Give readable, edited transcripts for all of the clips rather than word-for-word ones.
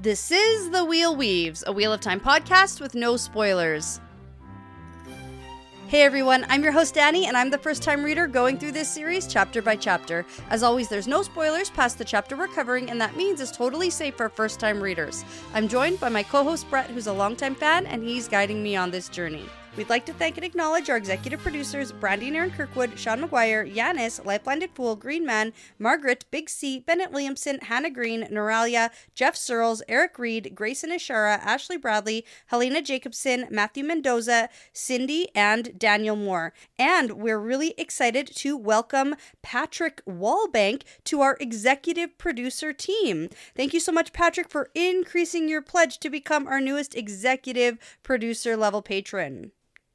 This is The Wheel Weaves, a Wheel of Time podcast with no spoilers. Hey everyone, I'm your host Dani, and I'm the first-time reader going through this series chapter by chapter. As always, there's no spoilers past the chapter we're covering, and that means it's totally safe for first-time readers. I'm joined by my co-host Brett, who's a longtime fan, and he's guiding me on this journey. We'd like to thank and acknowledge our executive producers, Brandy and Kirkwood, Sean McGuire, Yanis, LightBlindedFool, Green Man, Margaret, Big C, Bennett Williamson, Hannah Green, Noralia, Geof Searles, Erik Reed, Greysin Ishara, Ashlee Bradley, Helena Jacobsen, Matthew Mendoza, Cyndi, and Daniel Moore. And we're really excited to welcome Patrick Wallbankk to our executive producer team. Thank you so much, Patrick, for increasing your pledge to become our newest executive producer level patron.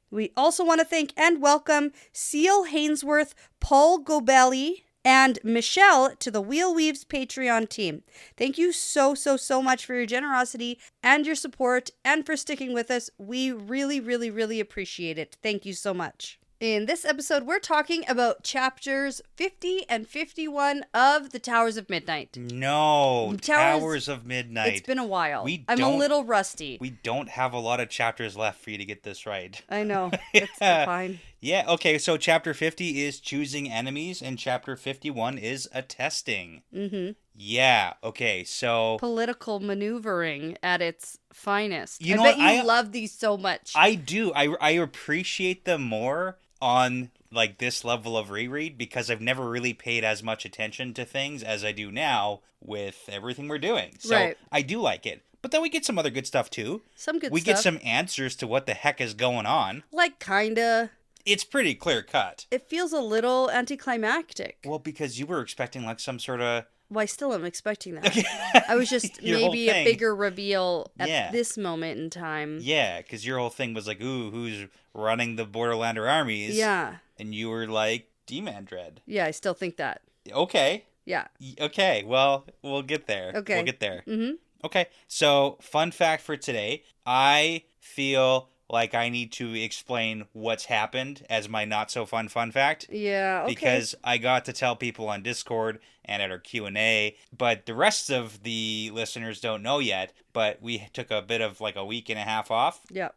We also want to thank and welcome Seal Hainsworth, Paul Gobelli, and Michelle to the Wheel Weaves Patreon team. Thank you so much for your generosity and your support and for sticking with us. We really appreciate it. Thank you so much. In this episode, we're talking about chapters 50 and 51 of The Towers of Midnight. No, Towers of Midnight. It's been a while. I'm a little rusty. We don't have a lot of chapters left for you to get this right. I know. It's fine. Yeah, okay, so chapter 50 is choosing enemies, and chapter 51 is attesting. Mm-hmm. Yeah, okay, so... Political maneuvering at its finest. You know I bet what? you love these so much. I do. I appreciate them more on like this level of reread because I've never really paid as much attention to things as I do now with everything we're doing. So right. I do like it. But then we get some other good stuff too. Some good stuff. We get some answers to what the heck is going on. Like, kinda. It's pretty clear cut. It feels a little anticlimactic. Well, because you were expecting like some sort of... Well, I still am expecting that. I was just maybe a bigger reveal at this moment in time. Yeah, because your whole thing was like, ooh, who's running the Borderlander armies? Yeah. And you were like, D-Man Dread. Yeah, I still think that. Okay. Yeah. Okay, well, we'll get there. Okay. We'll get there. Mm-hmm. Okay, so fun fact for today. I feel like I need to explain what's happened as my not-so-fun fact. Yeah, okay. Because I got to tell people on Discord and at our Q&A, but the rest of the listeners don't know yet, but we took a bit of like a week and a half off. Yep.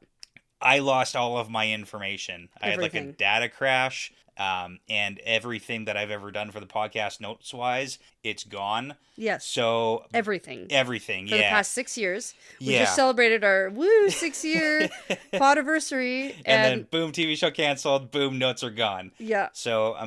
I lost all of my information. Everything. I had like a data crash, and everything that I've ever done for the podcast notes-wise, it's gone. Yes. So... Everything. For the past 6 years. We Yeah. just celebrated our 6-year podiversary. And then boom, TV show canceled, boom, notes are gone. Yeah. So,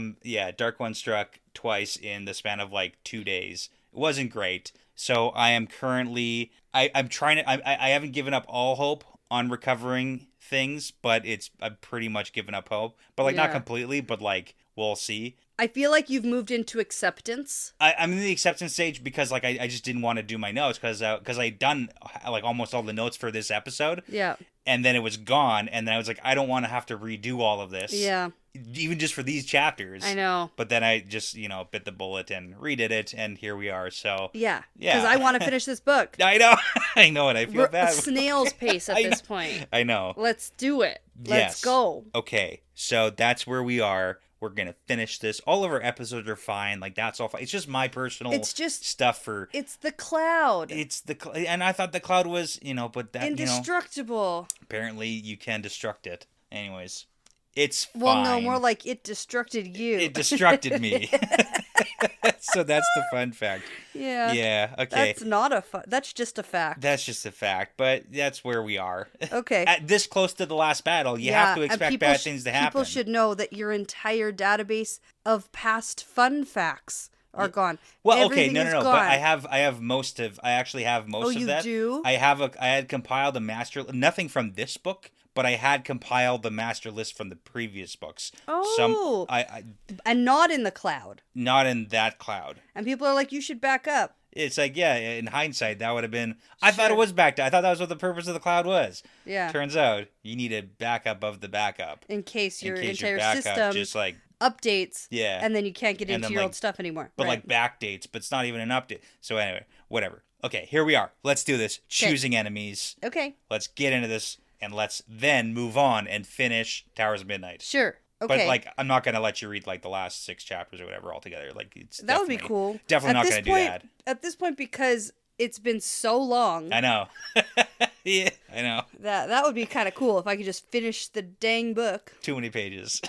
Dark One struck twice in the span of like 2 days. It wasn't great. So I am currently, I'm trying to, I haven't given up all hope on recovering things, but I've pretty much given up hope. But like not completely, but like we'll see. I feel like you've moved into acceptance. I'm in the acceptance stage because like I just didn't want to do my notes because I'd done like almost all the notes for this episode. Yeah. And then it was gone, and then I was like, I don't want to have to redo all of this. Yeah. Even just for these chapters. I know. But then I just, bit the bullet and redid it, and here we are, so... Yeah. Because I want to finish this book. I know. I know it. I feel We're bad. a snail's pace at this point. I know. Let's do it. Let's go. Okay, so that's where we are. We're going to finish this. All of our episodes are fine. Like, that's all fine. It's just my personal stuff for... It's the cloud. And I thought the cloud was, but that, indestructible. Apparently, you can destruct it. Anyways, it's fine. Well, no, more like it destructed you. It destructed me. So that's the fun fact. Yeah. Yeah, okay. That's just a fact. That's just a fact, but that's where we are. Okay. At this close to the last battle, you have to expect bad things to happen. People should know that your entire database of past fun facts are gone. Well, Everything no, is but gone. I actually have most of that. Oh, you do? I had compiled a master, nothing from this book, but I had compiled the master list from the previous books. Oh. And not in the cloud. Not in that cloud. And people are like, you should back up. It's like, yeah, in hindsight, that would have been... I thought it was backed up. I thought that was what the purpose of the cloud was. Yeah. Turns out, you need a backup of the backup. In case your entire backup system just like updates. Yeah. And then you can't get into your old stuff anymore. But like backdates, but it's not even an update. So anyway, whatever. Okay, here we are. Let's do this. Choosing enemies. Okay. Let's get into this, and let's then move on and finish Towers of Midnight. Sure. Okay. But like, I'm not gonna let you read like the last 6 chapters or whatever altogether. Like, that would be cool. Definitely not gonna do that. At this point, because it's been so long. I know. Yeah, I know. That would be kind of cool if I could just finish the dang book. Too many pages.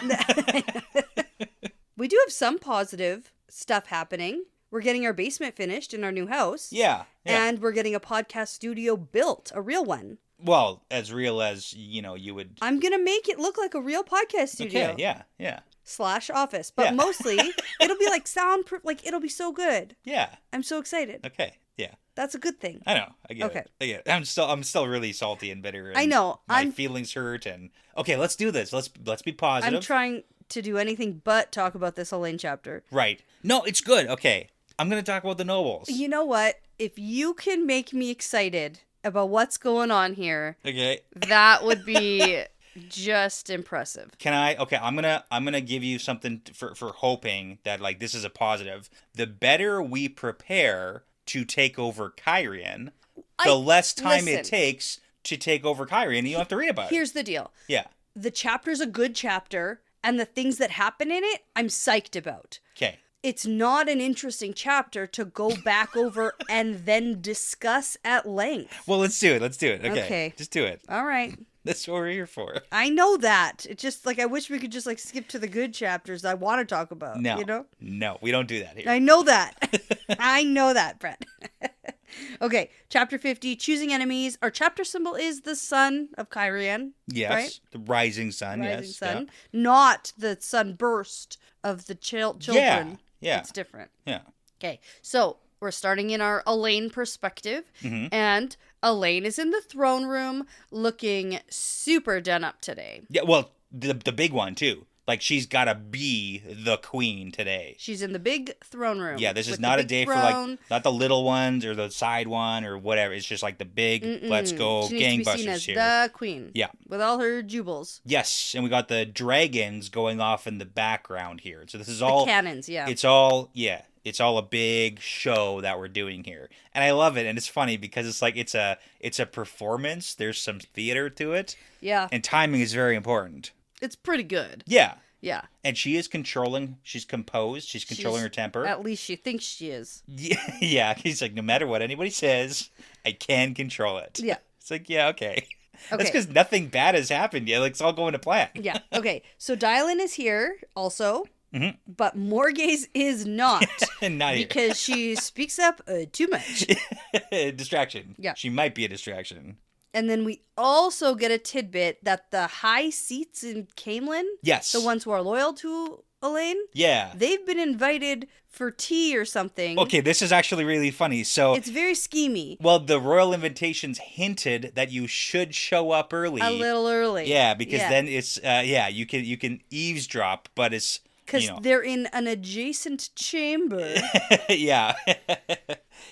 We do have some positive stuff happening. We're getting our basement finished in our new house. Yeah. And we're getting a podcast studio built, a real one. Well, as real as, you would... I'm going to make it look like a real podcast studio. Okay, yeah. / office. But mostly, it'll be like soundproof. Like, it'll be so good. Yeah. I'm so excited. Okay, yeah. That's a good thing. I know. I get it. I'm still really salty and bitter. And I know. My feelings hurt. And okay, let's do this. Let's be positive. I'm trying to do anything but talk about this Elaine chapter. Right. No, it's good. Okay. I'm going to talk about the nobles. You know what? If you can make me excited about what's going on here, okay, that would be just impressive. Can I? Okay, I'm gonna give you something for hoping that like this is a positive. The better we prepare to take over Kyrian, the less time it takes to take over Kyrian, and you don't have to read about it. Here's the deal. Yeah. The chapter's a good chapter, and the things that happen in it, I'm psyched about. Okay. It's not an interesting chapter to go back over and then discuss at length. Well, let's do it. Okay. Just do it. All right. That's what we're here for. I know that. It's just like I wish we could just like skip to the good chapters I want to talk about. No. You know? No, we don't do that here. I know that. I know that, Brett. Okay, chapter 50, choosing enemies. Our chapter symbol is the sun of Kyrian. Yes, right? The rising sun, rising sun. Yeah. Not the sunburst of the children. Yeah. It's different. Yeah. Okay, so we're starting in our Elaine perspective, and Elaine is in the throne room looking super done up today. Yeah, well, the big one, too. Like, she's got to be the queen today. She's in the big throne room. Yeah, this is not a day for, like, not the little ones or the side one or whatever. It's just like the big, let's go, she needs to be seen as the queen. Yeah. With all her jewels. Yes, and we got the dragons going off in the background here. So this is all... The cannons, yeah. It's all a big show that we're doing here. And I love it, and it's funny because it's like it's a performance. There's some theater to it. Yeah. And timing is very important. It's pretty good. Yeah. Yeah. And she is controlling. She's composed. She's controlling her temper. At least she thinks she is. Yeah. He's like, no matter what anybody says, I can control it. Yeah. It's like, yeah, okay. That's because nothing bad has happened yet. Like, it's all going to plan. Yeah. Okay. So Dylan is here also. Mm-hmm. But Morgaze is not. Not here. Because she speaks up too much. Distraction. Yeah. She might be a distraction. And then we also get a tidbit that the high seats in Camelin, yes, the ones who are loyal to Elaine, they've been invited for tea or something. Okay, this is actually really funny. So it's very schemy. Well, the royal invitations hinted that you should show up early, a little early. Yeah, because then it's you can eavesdrop, but it's because they're in an adjacent chamber. Yeah.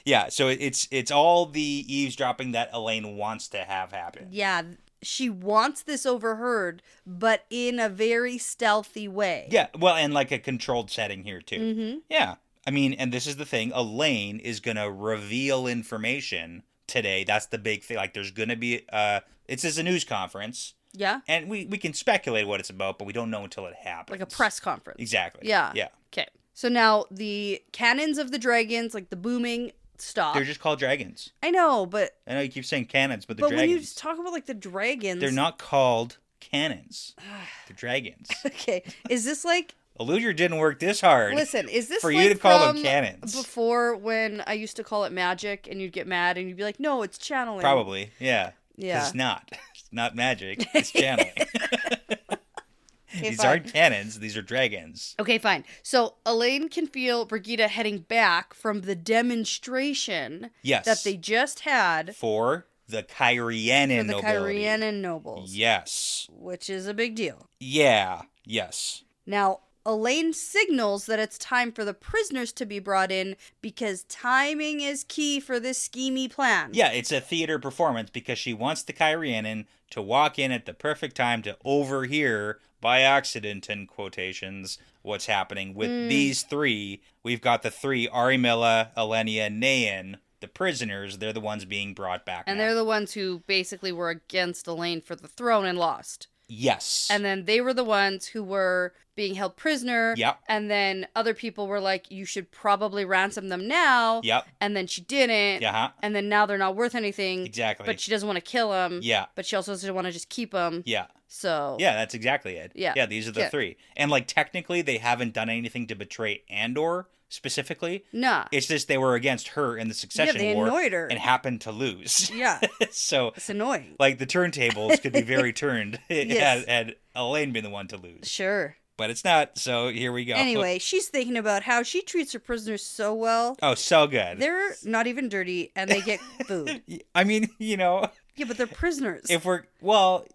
Yeah, so it's all the eavesdropping that Elaine wants to have happen. Yeah, she wants this overheard, but in a very stealthy way. Yeah, well, and like a controlled setting here, too. Mm-hmm. Yeah, I mean, and this is the thing, Elaine is going to reveal information today. That's the big thing. Like, there's going to be, it's a news conference. Yeah. And we can speculate what it's about, but we don't know until it happens. Like a press conference. Exactly. Yeah. Yeah. Okay. So now the cannons of the dragons, like the booming... Stop. They're just called dragons. I know, but... I know you keep saying cannons, but they're dragons. But when you talk about, like, the dragons... They're not called cannons. They're dragons. Okay. Is this, like... Eluder didn't work this hard. Listen, is this, for like, you to call them cannons? Before when I used to call it magic, and you'd get mad, and you'd be like, no, it's channeling. Probably, yeah. Yeah. It's not. It's not magic. It's channeling. Okay, these aren't cannons. These are dragons. Okay, fine. So Elaine can feel Brigida heading back from the demonstration that they just had for the Kyrianan nobility. Kyrianan nobles. Yes. Which is a big deal. Yeah. Yes. Now, Elaine signals that it's time for the prisoners to be brought in because timing is key for this schemy plan. Yeah, it's a theater performance because she wants the Kyrianan to walk in at the perfect time to overhear, by accident in quotations, what's happening with these three. We've got the three, Arimilla, Elenia, Nayan, the prisoners. They're the ones being brought back And now. they're the ones who basically were against Elaine for the throne and lost. Yes. And then they were the ones who were being held prisoner. Yep. And then other people were like, you should probably ransom them now. Yep. And then she didn't. Uh-huh. And then now they're not worth anything. Exactly. But she doesn't want to kill them. Yeah. But she also doesn't want to just keep them. Yeah. So. Yeah, that's exactly it. Yeah. Yeah, these are the three. And, like, technically, they haven't done anything to betray Andor specifically. Nah. It's just they were against her in the Succession they War. annoyed her. And happened to lose. Yeah. So. It's annoying. Like, the turntables could be very turned Yes. had Elaine been the one to lose. Sure. But it's not, so here we go. Anyway, she's thinking about how she treats her prisoners so well. Oh, so good. They're not even dirty, and they get food. I mean, you know. Yeah, but they're prisoners. If we're, well,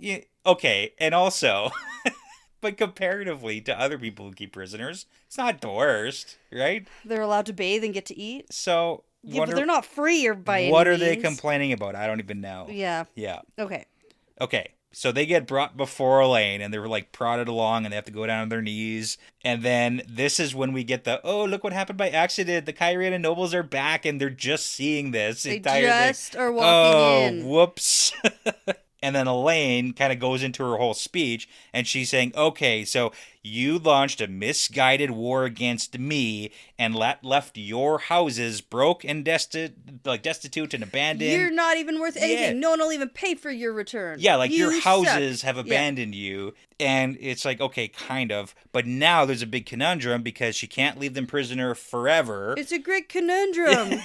okay, and also, but comparatively to other people who keep prisoners, it's not the worst, right? They're allowed to bathe and get to eat. So, Yeah, but they're not free or by any what are they means. complaining about? I don't even know. Yeah. Yeah. Okay. So they get brought before Elaine, and they're like prodded along, and they have to go down on their knees. And then this is when we get the, oh, look what happened by accident. The Kyrian nobles are back, and they're just seeing this They entire just thing. are walking in. Oh, whoops. And then Elaine kind of goes into her whole speech, and she's saying, okay, so you launched a misguided war against me and left your houses broke and destitute and abandoned. You're not even worth anything. Yeah. No one will even pay for your return. Yeah, like your houses suck. have abandoned you. And it's like, okay, kind of. But now there's a big conundrum because she can't leave them prisoner forever. It's a great conundrum.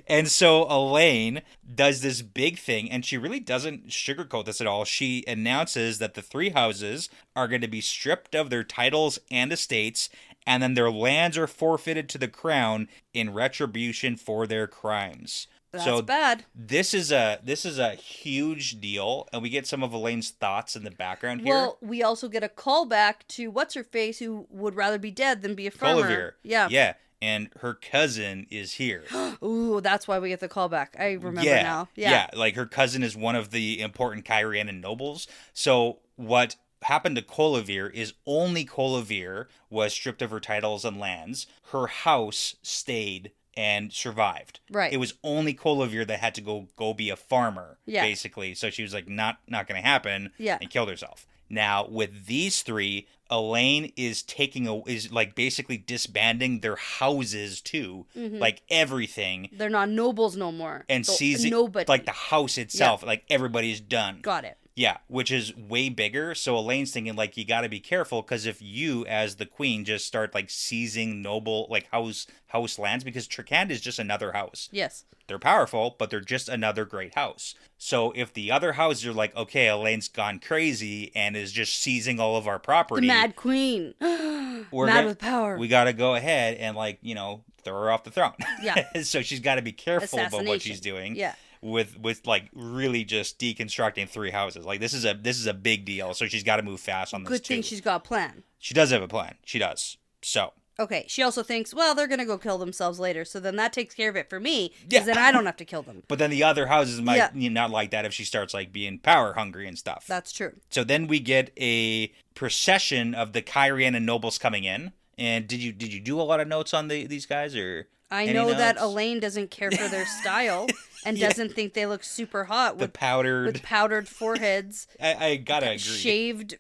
And so Elaine does this big thing, and she really doesn't sugarcoat this at all. She announces that the three houses are going to be stripped of their titles and estates, and then their lands are forfeited to the crown in retribution for their crimes. That's bad. This is a huge deal, and we get some of Elaine's thoughts in the background here. Well, we also get a callback to what's-her-face, who would rather be dead than be a farmer. Colivir. Yeah. Yeah, and her cousin is here. Ooh, that's why we get the callback. I remember now. Yeah, like her cousin is one of the important Kyrianan nobles. So what happened to Colivir is only Colivir was stripped of her titles and lands. Her house stayed and survived. Right. It was only Colivir that had to go be a farmer, Yeah. basically. So she was like, not going to happen, Yeah. and killed herself. Now, with these three, Elaine is basically disbanding their houses too, like everything. They're not nobles no more. And seizing, nobody. like the house itself, like everybody's done. Got it. Yeah, which is way bigger. So Elaine's thinking, like, you got to be careful, because if you, as the queen, just start, like, seizing noble, like, house lands, because Trakand is just another house. Yes. They're powerful, but they're just another great house. So if the other houses are like, okay, Elaine's gone crazy and is just seizing all of our property. The Mad Queen. Mad with power. We got to go ahead and, like, throw her off the throne. Yeah. So she's got to be careful about what she's doing. Yeah. With like really just deconstructing three houses. Like this is a big deal. So she's got to move fast on this too. Good thing she's got a plan. She does have a plan. She does. So. Okay. She also thinks, well, they're gonna go kill themselves later, so then that takes care of it for me, because then I don't have to kill them. But then the other houses might not like that if she starts like being power hungry and stuff. That's true. So then we get a procession of the Kyrianan nobles coming in. And did you do a lot of notes on these guys, or? I know that Elaine doesn't care for their style and doesn't think they look super hot with powdered foreheads. I gotta agree. Shaved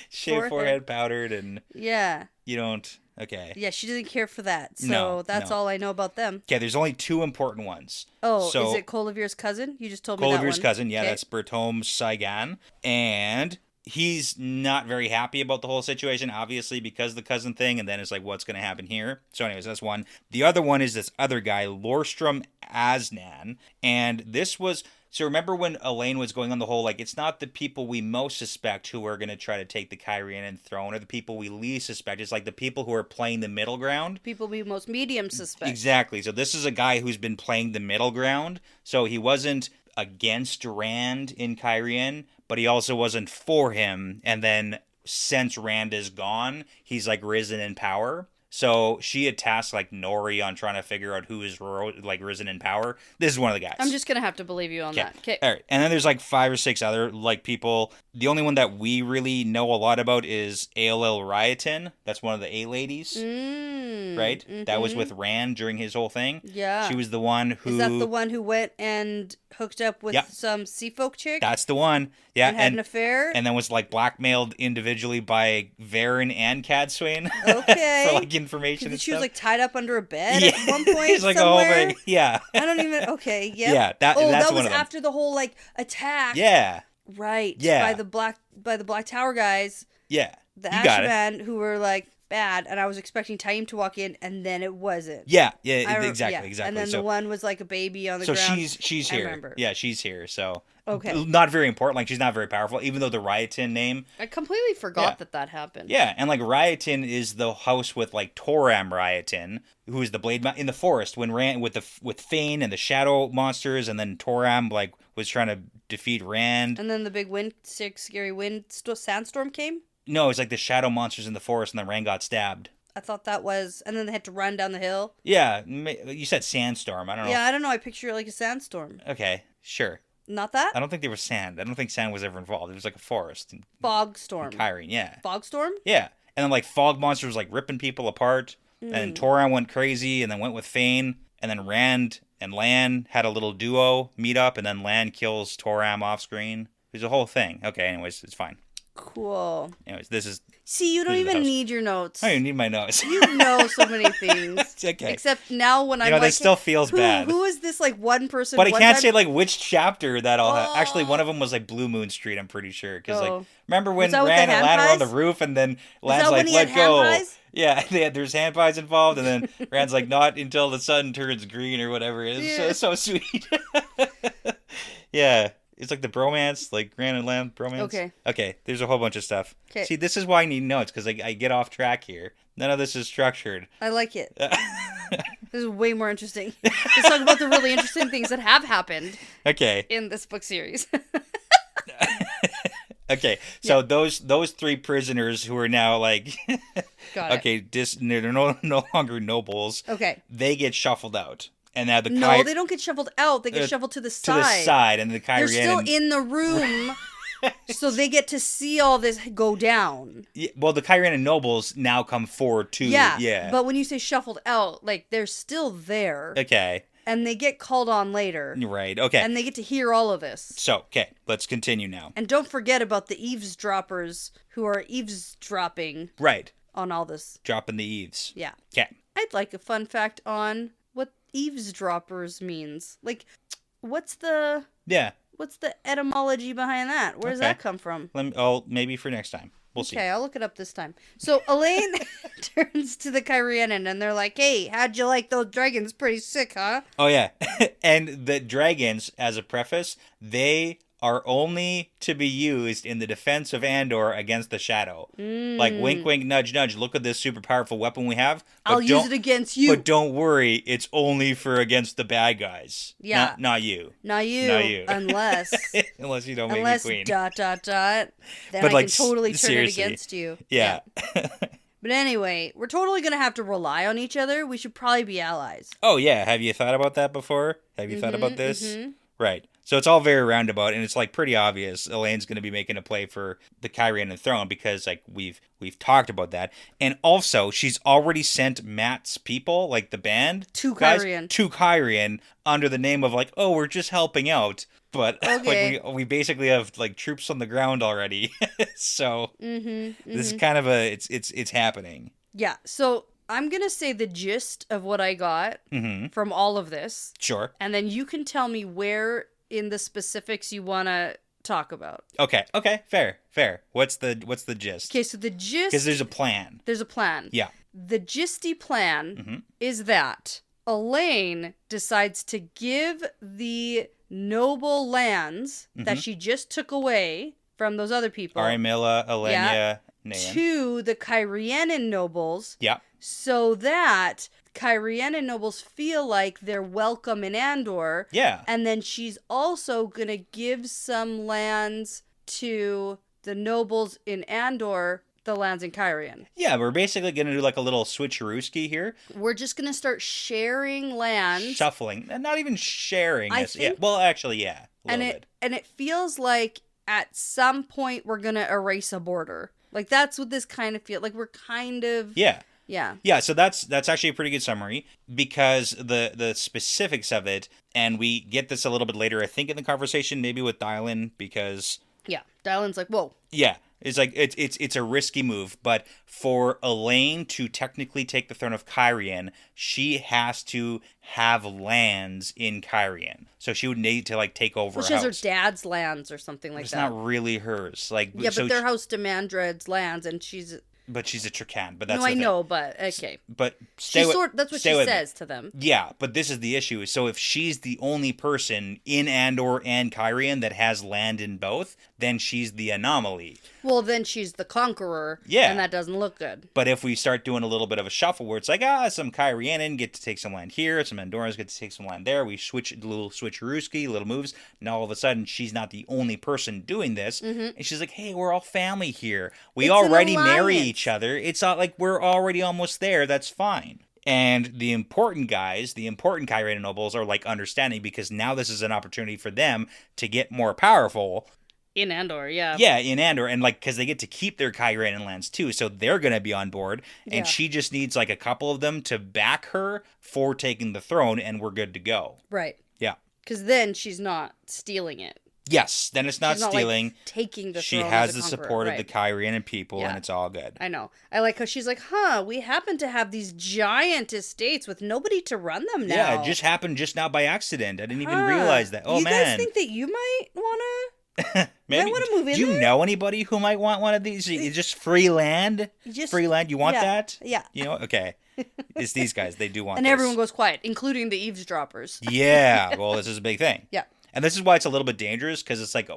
forehead powdered, and you don't. Okay. Yeah, she doesn't care for that. So No, that's no. all I know about them. Okay, there's only two important ones. Oh, so, is it Colivir's cousin? You just told me that one. Colivir's cousin, yeah, Okay. that's Bertome Saigan. And he's not very happy about the whole situation, obviously, because of the cousin thing, and then it's like, what's going to happen here? So anyways, that's one. The other one is this other guy, Lorstrom Asnan, and this was... So remember when Elaine was going on the whole, like, it's not the people we most suspect who are going to try to take the Kyrianan throne, or the people we least suspect. It's like the people who are playing the middle ground. People we most medium suspect. Exactly. So this is a guy who's been playing the middle ground. So he wasn't against Rand in Kyrian, but he also wasn't for him. And then since Rand is gone, he's like risen in power. So she had tasked like Nori on trying to figure out who is like risen in power. This is one of the guys. I'm just gonna have to believe you on that. Okay. All right. And then there's like 5 or 6 other like people. The only one that we really know a lot about is ALL Riotin. That's one of the A ladies. Right? Mm-hmm. That was with Rand during his whole thing. Yeah. She was the one who... Is that the one who went and hooked up with some sea folk chick? That's the one. Yeah. And had an affair? And then was like blackmailed individually by Varen and Cadsuane. Okay. For like information and she stuff. was like tied up under a bed at one point It's like somewhere. a whole thing. Yeah. I don't even... Okay, yep. Yeah. That's that one was of them. after the whole like attack. Yeah. Right. Yeah. By the Black Tower guys. Yeah. The You got it. Ashman who were like bad, and I was expecting ToM to walk in, and then it wasn't. Yeah, exactly. And then the one was like a baby on the ground. So she's here. I remember. Yeah, she's here. So okay, not very important. Like she's not very powerful, even though the Riotin name. I completely forgot that happened. Yeah, and like Riotin is the house with like ToM Riotin, who is the blade in the forest when Rand with Fane and the shadow monsters, and then ToM like was trying to defeat Rand. And then the big scary sandstorm came. No, it's like the shadow monsters in the forest, and then Rand got stabbed. I thought that was, and then they had to run down the hill. Yeah, you said sandstorm. I don't know. Yeah, I don't know. I picture it like a sandstorm. Okay, sure. Not that? I don't think there was sand. I don't think sand was ever involved. It was like a forest. Fog storm. Kyrene, yeah. Fog storm? Yeah. And then like fog monsters like ripping people apart. And then ToM went crazy and then went with Fane. And then Rand and Lan had a little duo meet up, and then Lan kills ToM off screen. There's a whole thing. Okay, anyways, it's fine. Cool. Anyways, this is... See, you don't even need your notes. I don't even need my notes. You know so many things. Okay. Except now when I'm like... this still feels bad. Who is this, like, one person... But I can't say, like, which chapter that all... Oh. Actually, one of them was, like, Blue Moon Street, I'm pretty sure. Because, like, remember when that with Rand the and Lan hand were on the pies? roof, and then Was Lan's that like, when he had let go. hand pies? Yeah, there's hand pies involved, and then Rand's like, not until the sun turns green or whatever. It's so sweet. Yeah. It's like the bromance, like Rand and Lan bromance. Okay, there's a whole bunch of stuff. Okay. See, this is why I need notes, because I get off track here. None of this is structured. I like it. This is way more interesting. Let's talk about the really interesting things that have happened. Okay. In this book series. Okay, so those 3 prisoners who are now like, they're no longer nobles. Okay. They get shuffled out. And now No, they don't get shuffled out. They get shuffled to the side. To the side, and the Kyrian... They're still in the room, so they get to see all this go down. Yeah, well, the Kyrian nobles now come forward too. Yeah. But when you say shuffled out, like, they're still there. Okay. And they get called on later. Right, okay. And they get to hear all of this. So, okay, let's continue now. And don't forget about the eavesdroppers who are eavesdropping. Right. On all this. Dropping the eaves. Yeah. Okay. I'd like a fun fact on what eavesdroppers means. Like, what's the etymology behind that? Where does that come from? Maybe for next time. We'll see. Okay, I'll look it up this time. So Elaine turns to the Kyrianan and they're like, hey, how'd you like those dragons? Pretty sick, huh? Oh, yeah. And the dragons, as a preface, they are only to be used in the defense of Andor against the Shadow. Like, wink, wink, nudge, nudge. Look at this super powerful weapon we have. I'll use it against you. But don't worry, it's only for against the bad guys. Yeah. Not you. Not you. Unless. Unless you don't make me queen. Then but I can totally turn seriously. it against you. Yeah. But anyway, we're totally going to have to rely on each other. We should probably be allies. Oh, yeah. Have you thought about that before? Have you thought about this? Right. So it's all very roundabout, and it's like pretty obvious Elaine's going to be making a play for the Kyrian throne because like we've talked about that, and also she's already sent Matt's people, like the band, to Kyrian under the name of like, oh, we're just helping out, but like we basically have like troops on the ground already. So this is kind of it's happening. Yeah. So I'm going to say the gist of what I got from all of this. Sure. And then you can tell me where in the specifics you want to talk about. Okay. Fair. What's the gist? Okay, so the gist... Because there's a plan. Yeah. The gisty plan is that Elaine decides to give the noble lands that she just took away from those other people. Arimilla, Elenia, Nayan. To the Kyrianan nobles. Yeah. So that Kyrianan nobles feel like they're welcome in Andor. Yeah. And then she's also going to give some lands to the nobles in Andor, the lands in Kyrian. Yeah, we're basically going to do like a little switcherooski here. We're just going to start sharing lands. Shuffling. And not even sharing. I think, yeah. Well, actually, yeah. A little bit. And it feels like at some point we're going to erase a border. Like, that's what this kind of feels like. We're kind of... Yeah. Yeah. Yeah, so that's actually a pretty good summary because the specifics of it, and we get this a little bit later, I think, in the conversation, maybe with Dylan, because... Yeah, Dylan's like, whoa. Yeah, it's like, it's a risky move, but for Elaine to technically take the throne of Kyrian, she has to have lands in Kyrian. So she would need to, like, take over she has her dad's lands or something like that. It's not really hers. Like, yeah, so but they're House Demandred's lands, and she's... But she's a Trakan. But that's no, I know, but okay. But that's what she says to them. Yeah, but this is the issue. So if she's the only person in Andor and Kyrian that has land in both, then she's the anomaly. Well, then she's the conqueror. Yeah, and that doesn't look good. But if we start doing a little bit of a shuffle where it's like, some Kyrianan get to take some land here, some Andorans get to take some land there. We switch a little switcherooski, little moves. Now all of a sudden she's not the only person doing this, and she's like, hey, we're all family here. We already marry each other. It's not like we're already almost there. That's fine. And the important guys, the important Kyrian nobles are like understanding because now this is an opportunity for them to get more powerful. In Andor, yeah. Yeah, in Andor. And like, because they get to keep their Kyrian lands too. So they're going to be on board. And she just needs like a couple of them to back her for taking the throne and we're good to go. Right. Yeah. Because then she's not stealing it. Yes, then it's not stealing. Like, taking the she throne has as the a conqueror. support of the Kyrian people, and it's all good. I know. I like how she's like, we happen to have these giant estates with nobody to run them now. Yeah, it just happened just now by accident. I didn't even realize that. Oh, you man. You guys think that you might want to... Maybe. Might want to move in Do you there? know anybody who might want one of these? It's just free land? Free land? You want that? Yeah. You know? Okay. It's these guys. They do want and this. everyone goes quiet, including the eavesdroppers. Yeah. Well, this is a big thing. Yeah. And this is why it's a little bit dangerous, because it's like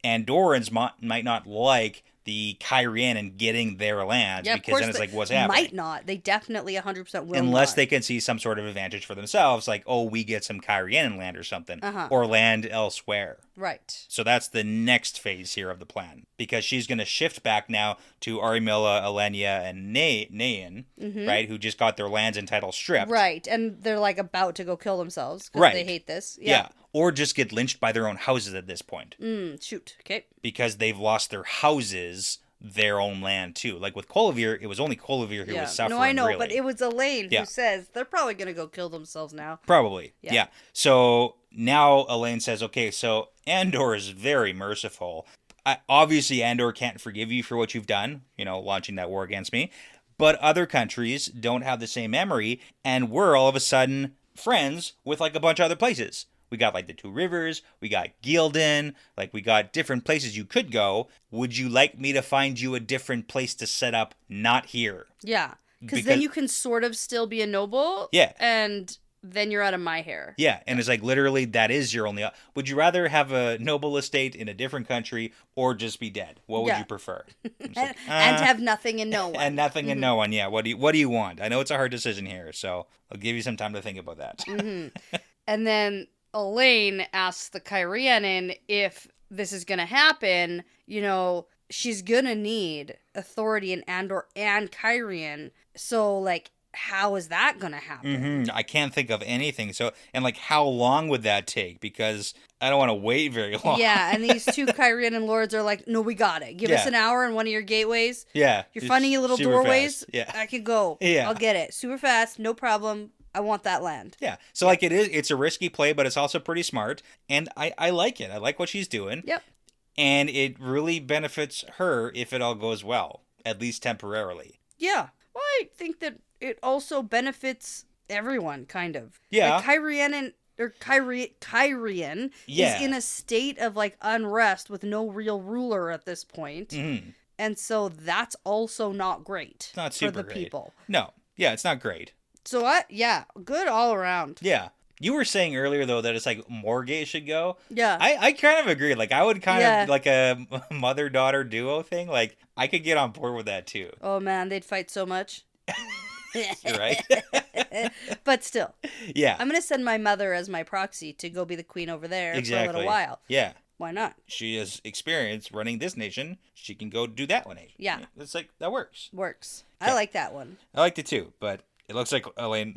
Andorans might not like the Kyrianan getting their lands, because then it's like, what's happening? Might not. They definitely 100% will Unless not. they can see some sort of advantage for themselves, like, we get some Kyrianan land or something, or land elsewhere. Right. So that's the next phase here of the plan, because she's going to shift back now to Arimilla, Elenia, and Nayan, right, who just got their lands and titles stripped. Right, and they're like about to go kill themselves because they hate this. Yeah. Or just get lynched by their own houses at this point. Shoot. Okay. Because they've lost their houses, their own land too. Like with Colavir, it was only Colavir who was suffering. No, I know, really. but it was Elaine who says they're probably going to go kill themselves now. Probably. Yeah. So now Elaine says, okay, so Andor is very merciful. Obviously, Andor can't forgive you for what you've done, launching that war against me. But other countries don't have the same memory, and we're all of a sudden friends with like a bunch of other places. We got like the Two Rivers, we got Gildan, like we got different places you could go. Would you like me to find you a different place to set up, not here? Yeah, because then you can sort of still be a noble. Yeah. And then you're out of my hair. Yeah, and it's like literally that is your only... Would you rather have a noble estate in a different country or just be dead? What would you prefer? And have nothing and no one. And nothing and no one, yeah. What do you want? I know it's a hard decision here, so I'll give you some time to think about that. And then Elaine asks the Kyrianan if this is going to happen, she's going to need authority in Andor and Kyrian. So, like, how is that going to happen? I can't think of anything. So, and like, how long would that take? Because I don't want to wait very long. Yeah, and these two Kyrianan lords are like, no, we got it. Give us an hour in one of your gateways. Yeah. Your funny little doorways. Fast. Yeah. I can go. Yeah. I'll get it. Super fast. No problem. I want that land. Yeah. So like it's a risky play, but it's also pretty smart. And I like it. I like what she's doing. Yep. And it really benefits her if it all goes well, at least temporarily. Yeah. Well, I think that it also benefits everyone, kind of. Yeah. Like Kyrian is in a state of like unrest with no real ruler at this point. And so that's also not great. It's not super for the great. people. No. Yeah, it's not great. So, good all around. Yeah. You were saying earlier, though, that it's like Morgay should go. Yeah. I kind of agree. Like, I would kind of like a mother-daughter duo thing. Like, I could get on board with that, too. Oh, man, they'd fight so much. You're right. But still. Yeah. I'm going to send my mother as my proxy to go be the queen over there for a little while. Yeah. Why not? She has experience running this nation. She can go do that one. Yeah. It's like, that works. Works. Okay. I like that one. I liked it too, but it looks like Elaine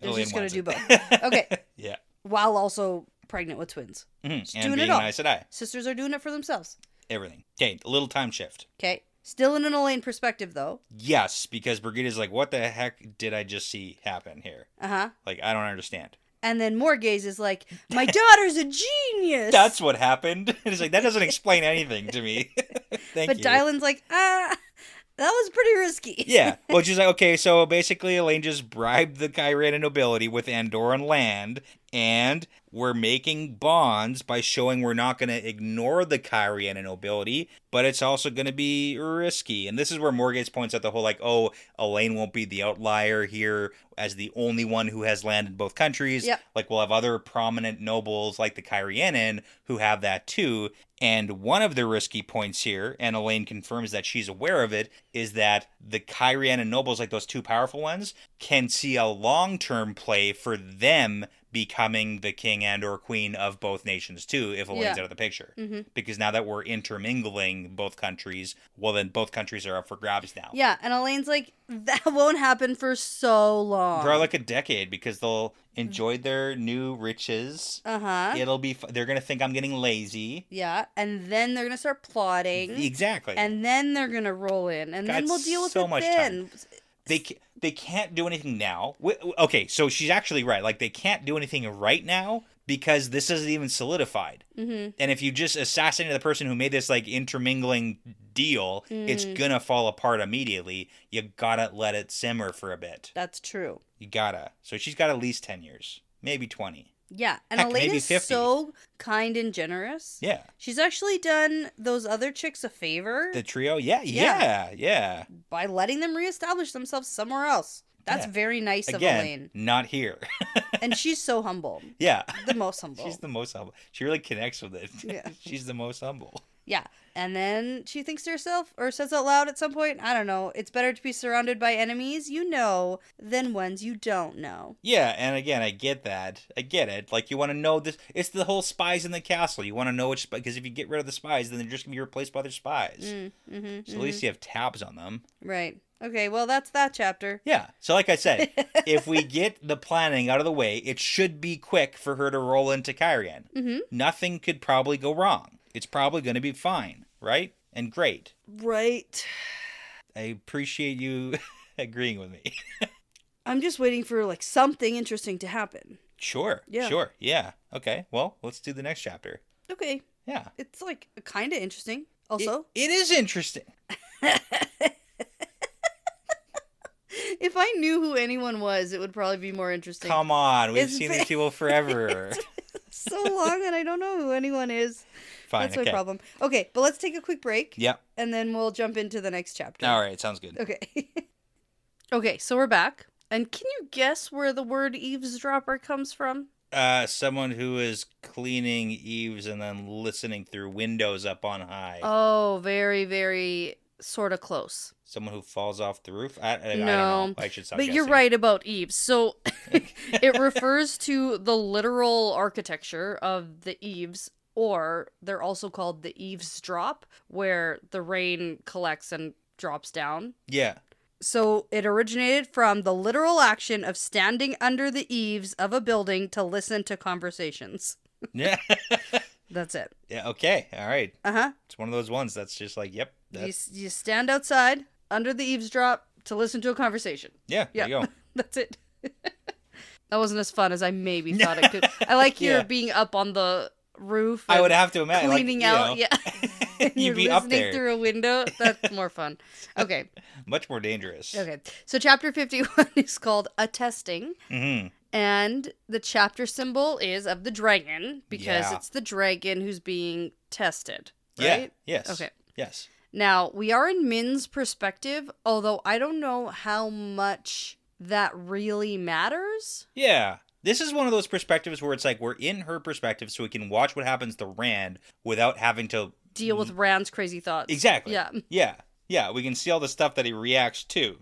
Is just going to do both. both. Okay. Yeah. While also pregnant with twins. Mm-hmm. Just And doing being it all. an Aes Sedai. Sisters are doing it for themselves. Everything. Okay, a little time shift. Okay. Still in an Elaine perspective, though. Yes, because Brigitte's like, what the heck did I just see happen here? Uh-huh. Like, I don't understand. And then Morgaze is like, my daughter's a genius. That's what happened. And it's like, that doesn't explain anything to me. Thank you. But Dylan's like, that was pretty risky. Yeah. Well, she's like, okay, so basically Elaine just bribed the Kyrian nobility with Andorran land, and we're making bonds by showing we're not going to ignore the Kyrian nobility, but it's also going to be risky. And this is where Morgaze points out the whole, like, oh, Elaine won't be the outlier here as the only one who has land in both countries. Yep. Like, we'll have other prominent nobles like the Kyrianen who have that too. And one of the risky points here, and Elaine confirms that she's aware of it, is that the Kyrianen nobles, like those two powerful ones, can see a long-term play for them becoming the king and or queen of both nations too, if Elaine's out of the picture. Mm-hmm. Because now that we're intermingling both countries, well, then both countries are up for grabs now. Yeah, and Elaine's like, that won't happen for so long. For like a decade, because they'll enjoy their new riches. Uh-huh. It'll be they're gonna think I'm getting lazy. Yeah, and then they're gonna start plotting. Exactly. And then they're gonna roll in, and then we'll deal with so it much then. Time. They can't do anything now. Okay, so she's actually right. Like, they can't do anything right now because this isn't even solidified. Mm-hmm. And if you just assassinate the person who made this, like, intermingling deal, it's gonna fall apart immediately. You gotta let it simmer for a bit. That's true. You gotta. So she's got at least 10 years. Maybe 20. Yeah, and Heck, Elaine maybe is 50. so kind and generous. Yeah. She's actually done those other chicks a favor. The trio? Yeah. By letting them reestablish themselves somewhere else. That's very nice of Elaine. Not here. And she's so humble. Yeah. The most humble. She's the most humble. She really connects with it. Yeah. She's the most humble. Yeah. And then she thinks to herself, or says out loud at some point, I don't know, it's better to be surrounded by enemies you know than ones you don't know. Yeah, and again, I get that. I get it. Like, you want to know this. It's the whole spies in the castle. You want to know which, because if you get rid of the spies, then they're just going to be replaced by other spies. So at least you have tabs on them. Right. Okay, well, that's that chapter. Yeah. So like I said, if we get the planning out of the way, it should be quick for her to roll into Kyrian. Mm-hmm. Nothing could probably go wrong. It's probably going to be fine, right? And great. Right. I appreciate you agreeing with me. I'm just waiting for, like, something interesting to happen. Sure. Yeah. Sure. Yeah. Okay. Well, let's do the next chapter. Okay. Yeah. It's, like, kind of interesting, also. It is interesting. If I knew who anyone was, it would probably be more interesting. Come on. We've It's seen been- these people forever. So long, and I don't know who anyone is. Fine. That's okay. my problem. Okay, but let's take a quick break. Yep. And then we'll jump into the next chapter. All right. Sounds good. Okay. Okay, so we're back. And can you guess where the word eavesdropper comes from? Someone who is cleaning eaves and then listening through windows up on high. Oh, very, very sort of close. Someone who falls off the roof? I don't No, know. I should stop but guessing. you're right about eaves. So it refers to the literal architecture of the eaves, or they're also called the eavesdrop, where the rain collects and drops down. Yeah. So it originated from the literal action of standing under the eaves of a building to listen to conversations. Yeah. That's it. Yeah. Okay. All right. Uh-huh. It's one of those ones that's just like, yep. You stand outside under the eavesdrop to listen to a conversation. Yeah. There you go. That's it. That wasn't as fun as I maybe thought it could. I like your being up on the roof. I would have to imagine. Cleaning out. Yeah. And You'd you're be up listening there. through a window. That's more fun. Okay. Much more dangerous. Okay. So chapter 51 is called Attesting. Mm-hmm. And the chapter symbol is of the dragon because it's the dragon who's being tested. Right? Yeah. Yes. Okay. Yes. Now, we are in Min's perspective, although I don't know how much that really matters. Yeah. This is one of those perspectives where it's like we're in her perspective so we can watch what happens to Rand without having to Deal with Rand's crazy thoughts. Exactly. Yeah. Yeah. Yeah. We can see all the stuff that he reacts to.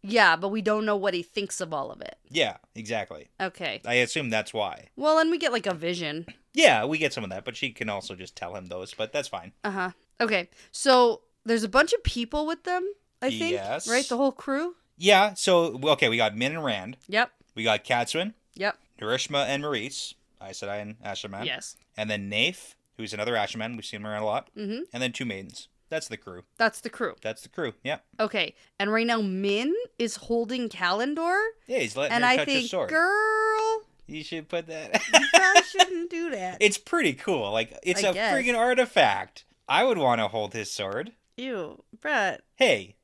Yeah, but we don't know what he thinks of all of it. Yeah, exactly. Okay. I assume that's why. Well, and we get like a vision. Yeah, we get some of that, but she can also just tell him those, but that's fine. Uh-huh. Okay, so there's a bunch of people with them, I think. Yes. Right? The whole crew? Yeah, so, okay, we got Min and Rand. Yep. We got Katswin. Yep. Narishma and Maurice. Aes Sedai and Asherman. Yes. And then Nafe, who's another Asherman. We've seen him around a lot. Mm-hmm. And then 2 maidens. That's the crew. That's the crew. That's the crew, yeah. Okay, and right now Min is holding Kalendor. Yeah, he's letting and her I touch think, his sword. Girl, You should put that. you probably shouldn't do that. It's pretty cool. Like, it's I a guess. freaking artifact. I would want to hold his sword. Ew, Brett. Hey.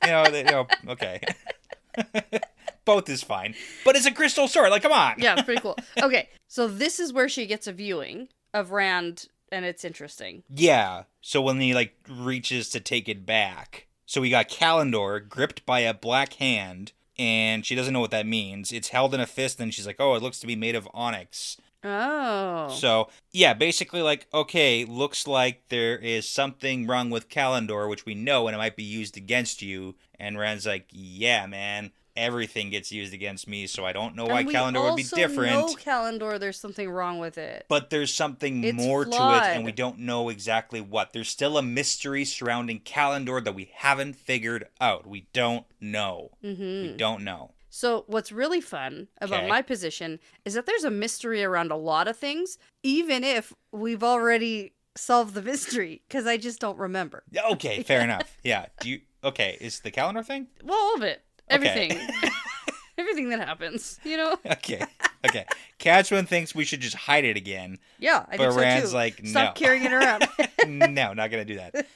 Okay. Both is fine. But it's a crystal sword. Like, come on. Yeah, it's pretty cool. Okay, so this is where she gets a viewing of Rand, and it's interesting. Yeah. So when he, like, reaches to take it back. So we got Kalendor gripped by a black hand, and she doesn't know what that means. It's held in a fist, and she's like, oh, it looks to be made of onyx. Oh. So, yeah, basically, like, okay, looks like there is something wrong with Kalendor, which we know, and it might be used against you. And Rand's like, yeah, man, everything gets used against me, so I don't know why Kalendor would be different. And we also know Kalendor, there's something wrong with it. But there's something It's more flawed. to it, and we don't know exactly what. There's still a mystery surrounding Kalendor that we haven't figured out. We don't know. Mm-hmm. We don't know. So what's really fun about Okay. my position is that there's a mystery around a lot of things, even if we've already solved the mystery, because I just don't remember. Okay, fair enough. Yeah. Okay, is the Kalendor thing? Well, all of it. Okay. Everything. Everything that happens, you know? Okay. Katswin thinks we should just hide it again. Yeah, I think so Rand's too. like, Stop no. carrying it around. No, not going to do that.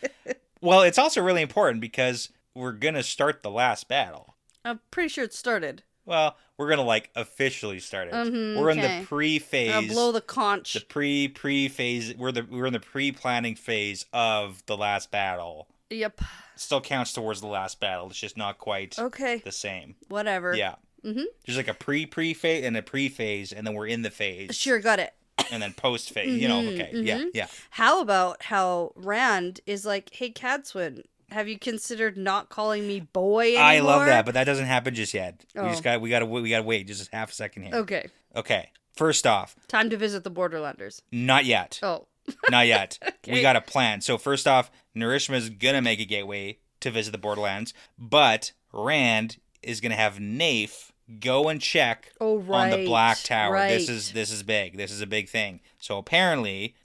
Well, it's also really important because we're going to start the last battle. I'm pretty sure it started. Well, we're going to, like, officially start it. Mm-hmm, we're in okay. the pre-phase. Blow the conch. The pre-phase. We're in the pre-planning phase of the last battle. Yep. Still counts towards the last battle. It's just not quite Okay. the same. Whatever. Yeah. Mm-hmm. There's like a pre-phase and a pre-phase, and then we're in the phase. Sure, got it. And then post-phase. You know, okay. mhm. Yeah. How about how Rand is like, hey, Katswin, have you considered not calling me boy anymore? I love that, but that doesn't happen just yet. Oh. We gotta wait just a half a second here. Okay. Okay. First off, Time to visit the Borderlanders. not yet. Oh. Not yet. Okay. We got a plan. So first off, Narishma's gonna make a gateway to visit the Borderlands, but Rand is gonna have Nafe go and check Oh, right. on the Black Tower. Right. This is big. This is a big thing. So apparently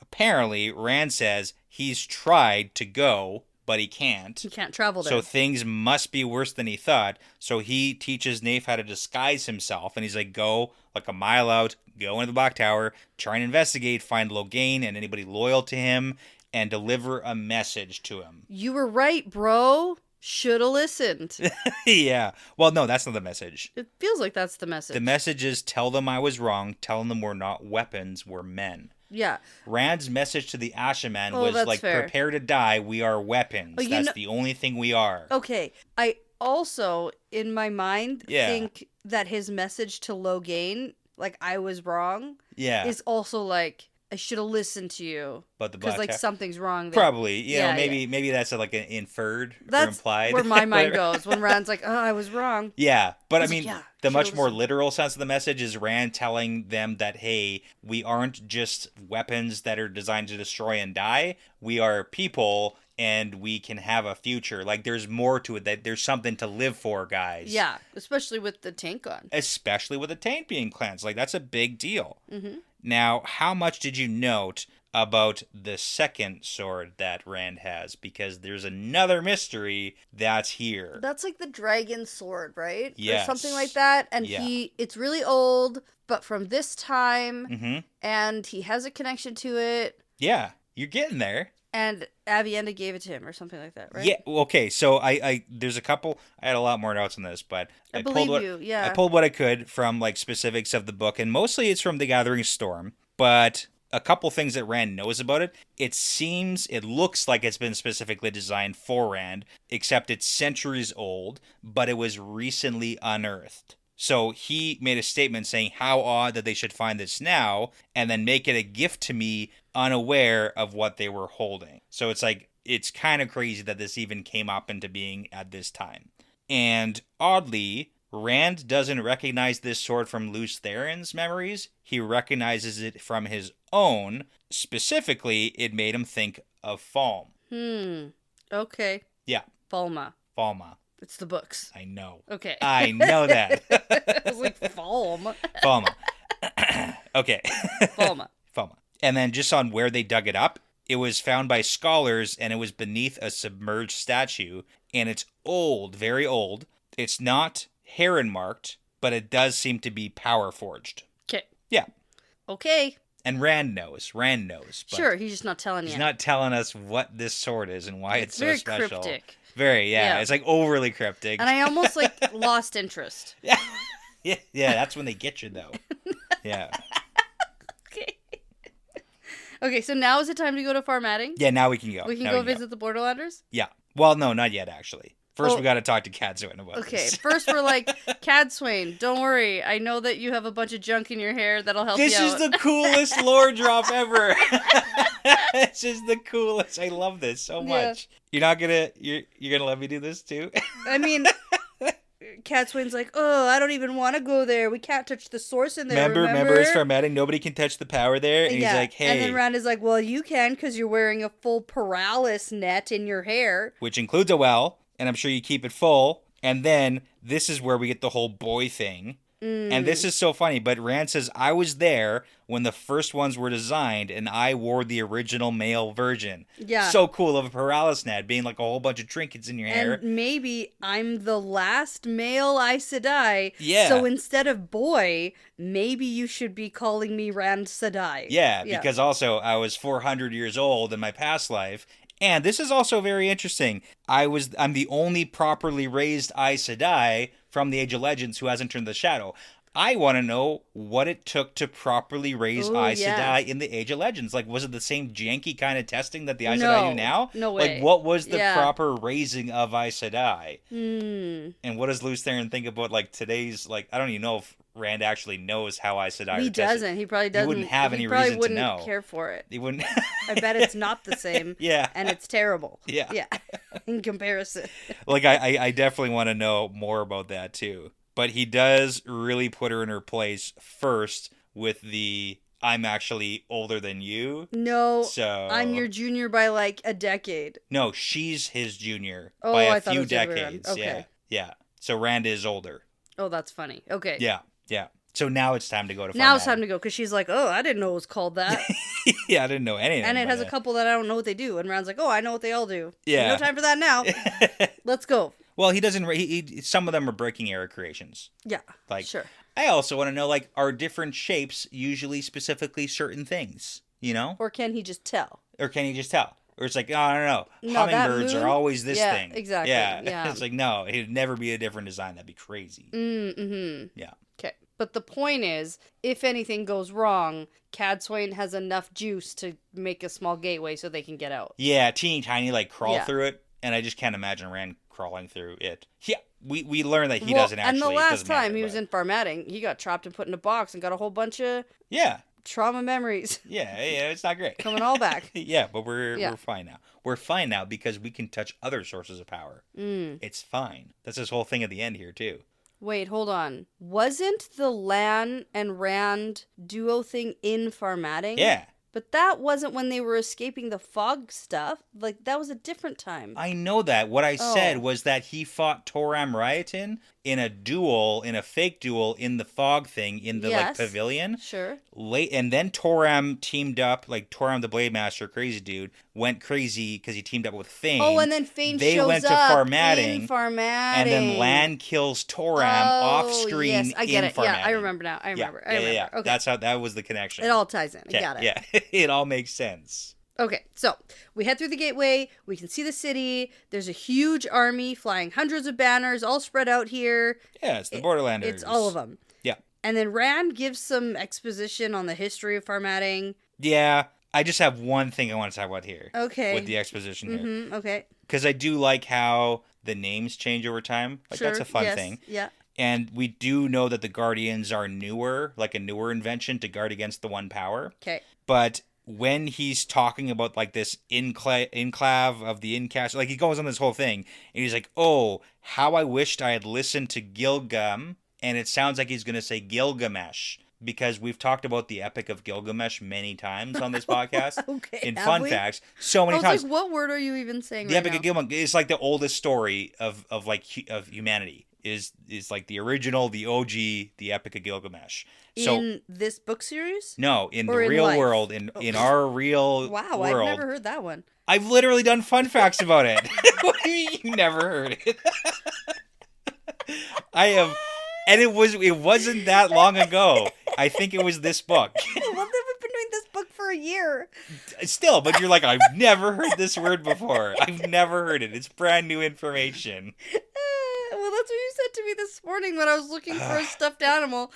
Rand says he's tried to go, but he can't. He can't travel there. So things must be worse than he thought. So he teaches Nafe how to disguise himself, and he's like, go like a mile out, go into the Black Tower, try and investigate, find Logain and anybody loyal to him, and deliver a message to him. You were right, bro. Shoulda listened. Yeah. Well, no, that's not the message. It feels like that's the message. The message is tell them I was wrong, tell them we're not weapons, we're men. Yeah. Rand's message to the Ashaman Oh, was that's like, fair. prepare to die, we are weapons. Oh, you That's know- the only thing we are. Okay. I also, in my mind, Yeah. think that his message to Logain, like, I was wrong, Yeah. is also like, I should have listened to you. But the Because, Black like, Tower- something's wrong there. Probably. You know, Yeah, maybe that's like an inferred or That's implied. where my mind Whatever. goes when Rand's like, oh, I was wrong. Yeah, but I It's- mean, yeah, the she much more was- literal sense of the message is Rand telling them that, hey, we aren't just weapons that are designed to destroy and die. We are people, and we can have a future. Like, there's more to it. That there's something to live for, guys. Yeah, especially with the tank on. Especially with the tank being cleansed. Like, that's a big deal. Mm-hmm. Now, how much did you note about the second sword that Rand has? Because there's another mystery that's here. That's like the dragon sword, right? Yes. Or something like that. And Yeah. it's really old, but from this time, Mm-hmm. and he has a connection to it, Yeah, you're getting there. and Avienda gave it to him or something like that, right? Yeah. Okay. So I there's a couple. I had a lot more notes on this, but I pulled believe what you, yeah. I pulled what I could from like specifics of the book, and mostly it's from The Gathering Storm. But a couple things that Rand knows about it. It looks like it's been specifically designed for Rand, except it's centuries old, but it was recently unearthed. So he made a statement saying how odd that they should find this now and then make it a gift to me unaware of what they were holding. So it's like, it's kind of crazy that this even came up into being at this time. And oddly, Rand doesn't recognize this sword from Lews Therin's memories. He recognizes it from his own. Specifically, it made him think of Falm. Okay. Yeah. Falma. It's the books. I know. Okay. I know that. I was like, Falm. Falma. Okay. Falma. And then just on where they dug it up, it was found by scholars and it was beneath a submerged statue. And it's old, very old. It's not heron marked, but it does seem to be power forged. Okay. Yeah. Okay. And Rand knows. But Sure, he's just not telling you. He's not telling us what this sword is and why it's so very special. Cryptic. Very, yeah. It's like overly cryptic. And I almost like lost interest. Yeah. Yeah, that's when they get you though. Yeah. Okay, so now is the time to go to Farmatting? Yeah, now we can go. We can go visit the Borderlanders? Yeah. Well, no, not yet, actually. First, we got to talk to Cadsuane about this. Okay, first we're like, Cadsuane, don't worry. I know that you have a bunch of junk in your hair that'll help you out. This is the coolest lore drop ever. This is the coolest. I love this so much. You're not going to... You're gonna let me do this, too? I mean... Cadsuane's like, oh, I don't even want to go there. We can't touch the source in there, Remember it's Farmatting. Nobody can touch the power there. And he's like, hey. And then Rand is like, well, you can because you're wearing a full paralysis net in your hair. Which includes a well, and I'm sure you keep it full. And then this is where we get the whole boy thing. And this is so funny, but Rand says, I was there when the first ones were designed, and I wore the original male version. Yeah. So cool of a paralysis net being like a whole bunch of trinkets in your hair. And maybe I'm the last male Aes Sedai. Yeah. So instead of boy, maybe you should be calling me Rand Sedai. Yeah, because also I was 400 years old in my past life. And this is also very interesting. I'm the only properly raised Aes Sedai from the Age of Legends who hasn't turned the shadow. I want to know what it took to properly raise Aes Sedai in the Age of Legends. Like, was it the same janky kind of testing that the Aes Sedai do now? No way. Like, what was the proper raising of Aes Sedai? And what does Lews Therin think about, like, today's, like, I don't even know if Rand actually knows how Aes Sedai are tested. He doesn't. He probably doesn't. He wouldn't have any reason to know. He probably wouldn't care for it. He wouldn't. I bet it's not the same. Yeah. And it's terrible. Yeah. Yeah. In comparison. Like, I definitely want to know more about that, too. But he does really put her in her place first with the, I'm actually older than you. No, so I'm your junior by like a decade. No, she's his junior by a few decades. Okay. Yeah. So Rand is older. Oh, that's funny. Okay. Yeah. So now it's time to go to Now it's time to go, because she's like, oh, I didn't know it was called that. Yeah, I didn't know anything. And it has a couple that I don't know what they do. And Rand's like, oh, I know what they all do. Yeah. No time for that now. Let's go. Well, he doesn't. Some of them are breaking era creations. Yeah. Like, sure. I also want to know, like, are different shapes usually specifically certain things? You know? Or can he just tell? Or it's like, no. Hummingbirds are always this thing. Yeah, exactly. Yeah. It's like, no, it'd never be a different design. That'd be crazy. Mm-hmm. Yeah. Okay. But the point is, if anything goes wrong, Cadsuane has enough juice to make a small gateway so they can get out. Yeah, teeny tiny, like, crawl through it. And I just can't imagine Rand crawling through it. Yeah, we learned that he doesn't actually. And the last time he was in Farmatting, he got trapped and put in a box and got a whole bunch of trauma memories. Yeah, it's not great. Coming all back. Yeah, but we're fine now. We're fine now because we can touch other sources of power. It's fine. That's his whole thing at the end here, too. Wait, hold on. Wasn't the Lan and Rand duo thing in Farmatting? Yeah. But that wasn't when they were escaping the fog stuff. Like, that was a different time. I know that. What I said was that he fought Toram Riotin in a fake duel in the fog thing in the like pavilion. Sure. And then Toram teamed up, like Toram the Blade Master, crazy dude, went crazy because he teamed up with Fane. Oh, and then Fane they shows went to up Farmatting, in Farmatting. and then Lan kills Toram off screen. Yes, I get in it. Farmatting. Yeah, I remember now. I remember. Yeah. Okay. That's how that was the connection. It all ties in. I got it. Yeah, it all makes sense. Okay, so we head through the gateway. We can see the city. There's a huge army flying hundreds of banners all spread out here. Yeah, it's the Borderlanders. It's all of them. Yeah. And then Rand gives some exposition on the history of Farmatting. Yeah, I just have one thing I want to talk about here. Okay. With the exposition here. Okay. Because I do like how the names change over time. Like, that's a fun thing. Yeah. And we do know that the Guardians are newer, like a newer invention to guard against the One Power. Okay. But when he's talking about like this enclave of the Incast, like he goes on this whole thing and he's like, oh, how I wished I had listened to Gilgam. And it sounds like he's going to say Gilgamesh, because we've talked about the Epic of Gilgamesh many times on this podcast. Okay, in fun facts, so many I was times. like, what word are you even saying The right Epic now? of Gilgamesh is like the oldest story of humanity. Is like the original, the OG, the Epic of Gilgamesh. So, in this book series? no, in the Or in real life? world, in our real Wow, world. I've never heard that one. I've literally done fun facts about it. What do you mean you never heard it? I have, and it wasn't that long ago. I think it was this book. Well, then we've been doing this book for a year. Still, but you're like, I've never heard this word before. I've never heard it. It's brand new information. Well, that's what you said to me this morning when I was looking for a stuffed animal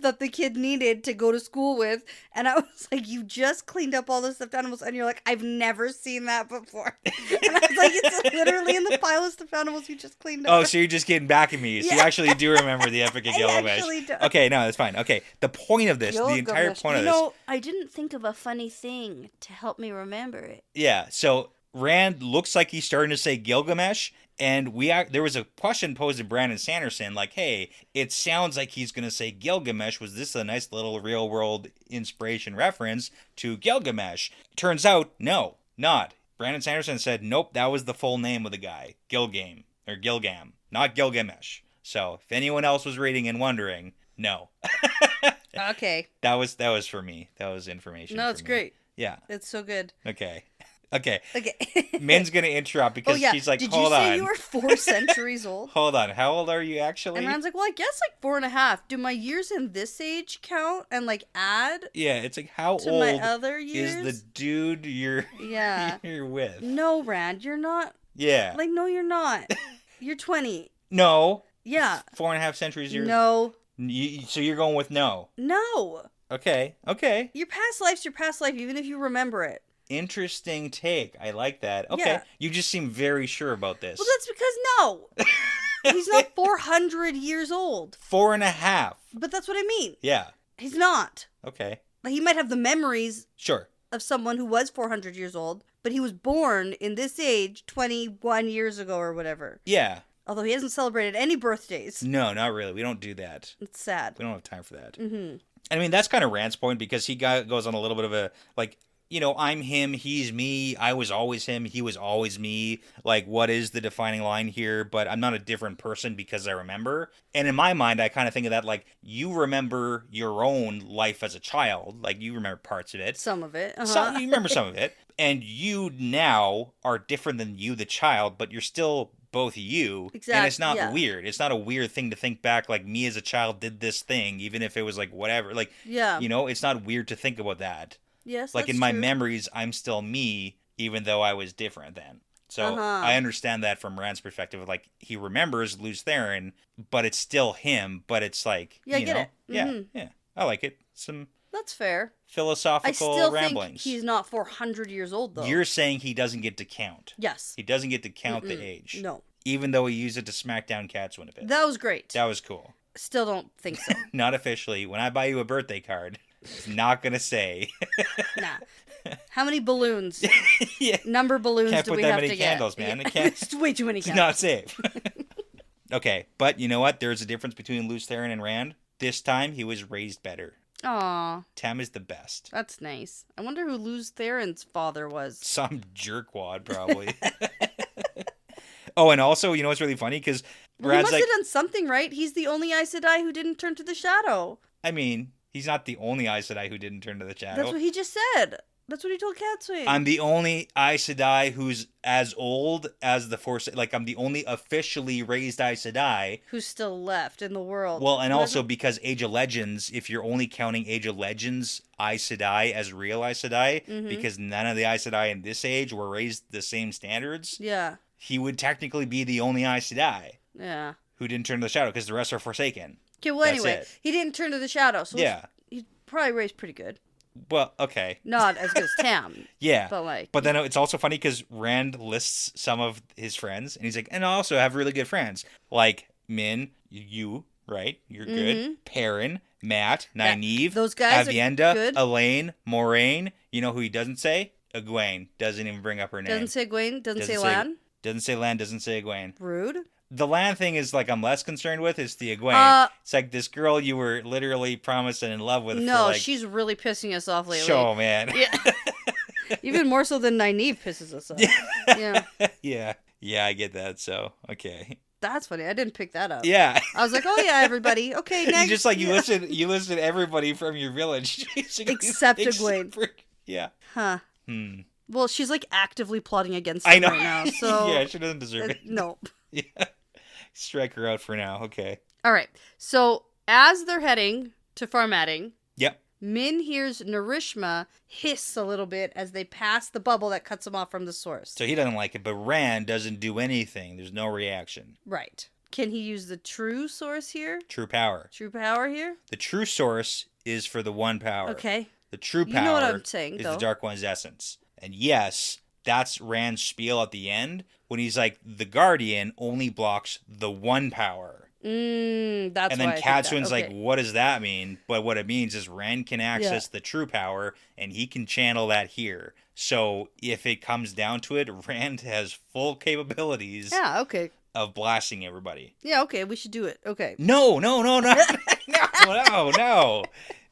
that the kid needed to go to school with. And I was like, you just cleaned up all the stuffed animals. And you're like, I've never seen that before. And I was like, it's literally in the pile of stuffed animals you just cleaned up. Oh, so you're just getting back at me. So you actually do remember the Epic of Gilgamesh. I actually do. Okay, no, that's fine. Okay, the point of this, the entire point of this. I didn't think of a funny thing to help me remember it. Yeah, so Rand looks like he's starting to say Gilgamesh, and there was a question posed to Brandon Sanderson, like, hey, it sounds like he's going to say Gilgamesh. Was this a nice little real-world inspiration reference to Gilgamesh? Turns out, no, not. Brandon Sanderson said, nope, that was the full name of the guy, Gilgam, not Gilgamesh. So, if anyone else was reading and wondering, no. Okay. That was for me. That was information. No, it's great. Yeah. It's so good. Okay. Min's gonna interrupt because she's like, Did hold you say on. you were 4 centuries old? Hold on. How old are you actually? And Rand's like, well, I guess like 4.5. Do my years in this age count and like add Yeah, it's like, how to old my other years? is the dude you're with? No, Rand, you're not. Yeah. Like, no, you're not. You're 20. No. Yeah. 4.5 centuries. No. So you're going with no. No. Okay. Your past life's your past life, even if you remember it. Interesting take. I like that. Okay. Yeah. You just seem very sure about this. Well, that's because no. He's not 400 years old. 4.5. But that's what I mean. Yeah. He's not. Okay. Like, he might have the memories Sure. of someone who was 400 years old, but he was born in this age 21 years ago or whatever. Yeah. Although he hasn't celebrated any birthdays. No, not really. We don't do that. It's sad. We don't have time for that. Mm-hmm. I mean, that's kind of Rand's point, because he goes on a little bit of a, like, you know, I'm him, he's me, I was always him, he was always me. Like, what is the defining line here? But I'm not a different person because I remember. And in my mind, I kind of think of that like, you remember your own life as a child. Like, you remember parts of it. Some of it. You remember some of it. And you now are different than you, the child, but you're still both you. Exactly. And it's not weird. It's not a weird thing to think back, like, me as a child did this thing, even if it was like whatever. Like, yeah. You know, it's not weird to think about that. Yes, like, that's in my true. memories, I'm still me, even though I was different then. So I understand that from Rand's perspective. Like, he remembers Luz Theron, but it's still him. But it's like, yeah, I get it. Mm-hmm. Yeah, I like it. Some that's fair. Philosophical I still ramblings. think he's not 400 years old, though. You're saying he doesn't get to count. Yes. He doesn't get to count the age. No. Even though he used it to smack down Catswin a bit. That was great. That was cool. Still don't think so. Not officially. When I buy you a birthday card, it's not going to say. Nah. How many balloons? Yeah. Number balloons Can't do put we that have many to candles, get? man. Yeah. It can't. It's way too many It's candles. not safe. Okay, but you know what? There's a difference between Luz Theron and Rand. This time, he was raised better. Aw. ToM is the best. That's nice. I wonder who Luz Theron's father was. Some jerkwad, probably. Oh, and also, you know what's really funny? Because Well, he Rand's must like, have done something right. He's the only Aes Sedai who didn't turn to the shadow. I mean, he's not the only Aes Sedai who didn't turn to the shadow. That's what he just said. That's what he told Catswing. I'm the only Aes Sedai who's as old as the Force. Like, I'm the only officially raised Aes Sedai. Who's still left in the world. Well, and also because Age of Legends, if you're only counting Age of Legends Aes Sedai as real Aes Sedai, because none of the Aes Sedai in this age were raised the same standards, Yeah. he would technically be the only Aes Sedai Yeah. who didn't turn to the shadow, because the rest are Forsaken. Okay, well, That's anyway, it. he didn't turn to the shadow, so Yeah. he's probably raised pretty good. Well, okay. Not as good as ToM. Yeah. But, like... But then it's also funny because Rand lists some of his friends, and he's like, and I also have really good friends. Like Min, you, right? You're good. Perrin, Matt, Nynaeve, those guys Avienda, are good. Elaine, Moraine. You know who he doesn't say? Egwene. Doesn't even bring up her name. Doesn't say Egwene. Doesn't say Lan. Doesn't say Lan. Doesn't say Egwene. Rude. The Lan thing is like I'm less concerned with is the Egwene. It's like this girl you were literally promised and in love with. No, for like, she's really pissing us off lately. Show, man. Yeah. Even more so than Nynaeve pisses us off. Yeah. Yeah, I get that. So, okay. That's funny. I didn't pick that up. Yeah. I was like, oh yeah, everybody. Okay, next. You just like you listed everybody from your village. Except Egwene. Yeah. Huh. Well, she's like actively plotting against him right now. So yeah, she doesn't deserve it. No. Yeah. Strike her out for now. Okay. All right. So as they're heading to Farmatting, yep. Min hears Narishma hiss a little bit as they pass the bubble that cuts him off from the source. So he doesn't like it, but Rand doesn't do anything. There's no reaction. Right. Can he use the true source here? True power. True power here? The true source is for the one power. Okay. The true power you know what I'm saying, is though. the Dark One's essence. And yes, that's Rand's spiel at the end when he's like, the Guardian only blocks the one power. That's and then why Catswin's like, what does that mean? But what it means is Rand can access the true power, and he can channel that here. So if it comes down to it, Rand has full capabilities of blasting everybody. Yeah, okay, we should do it. Okay. No.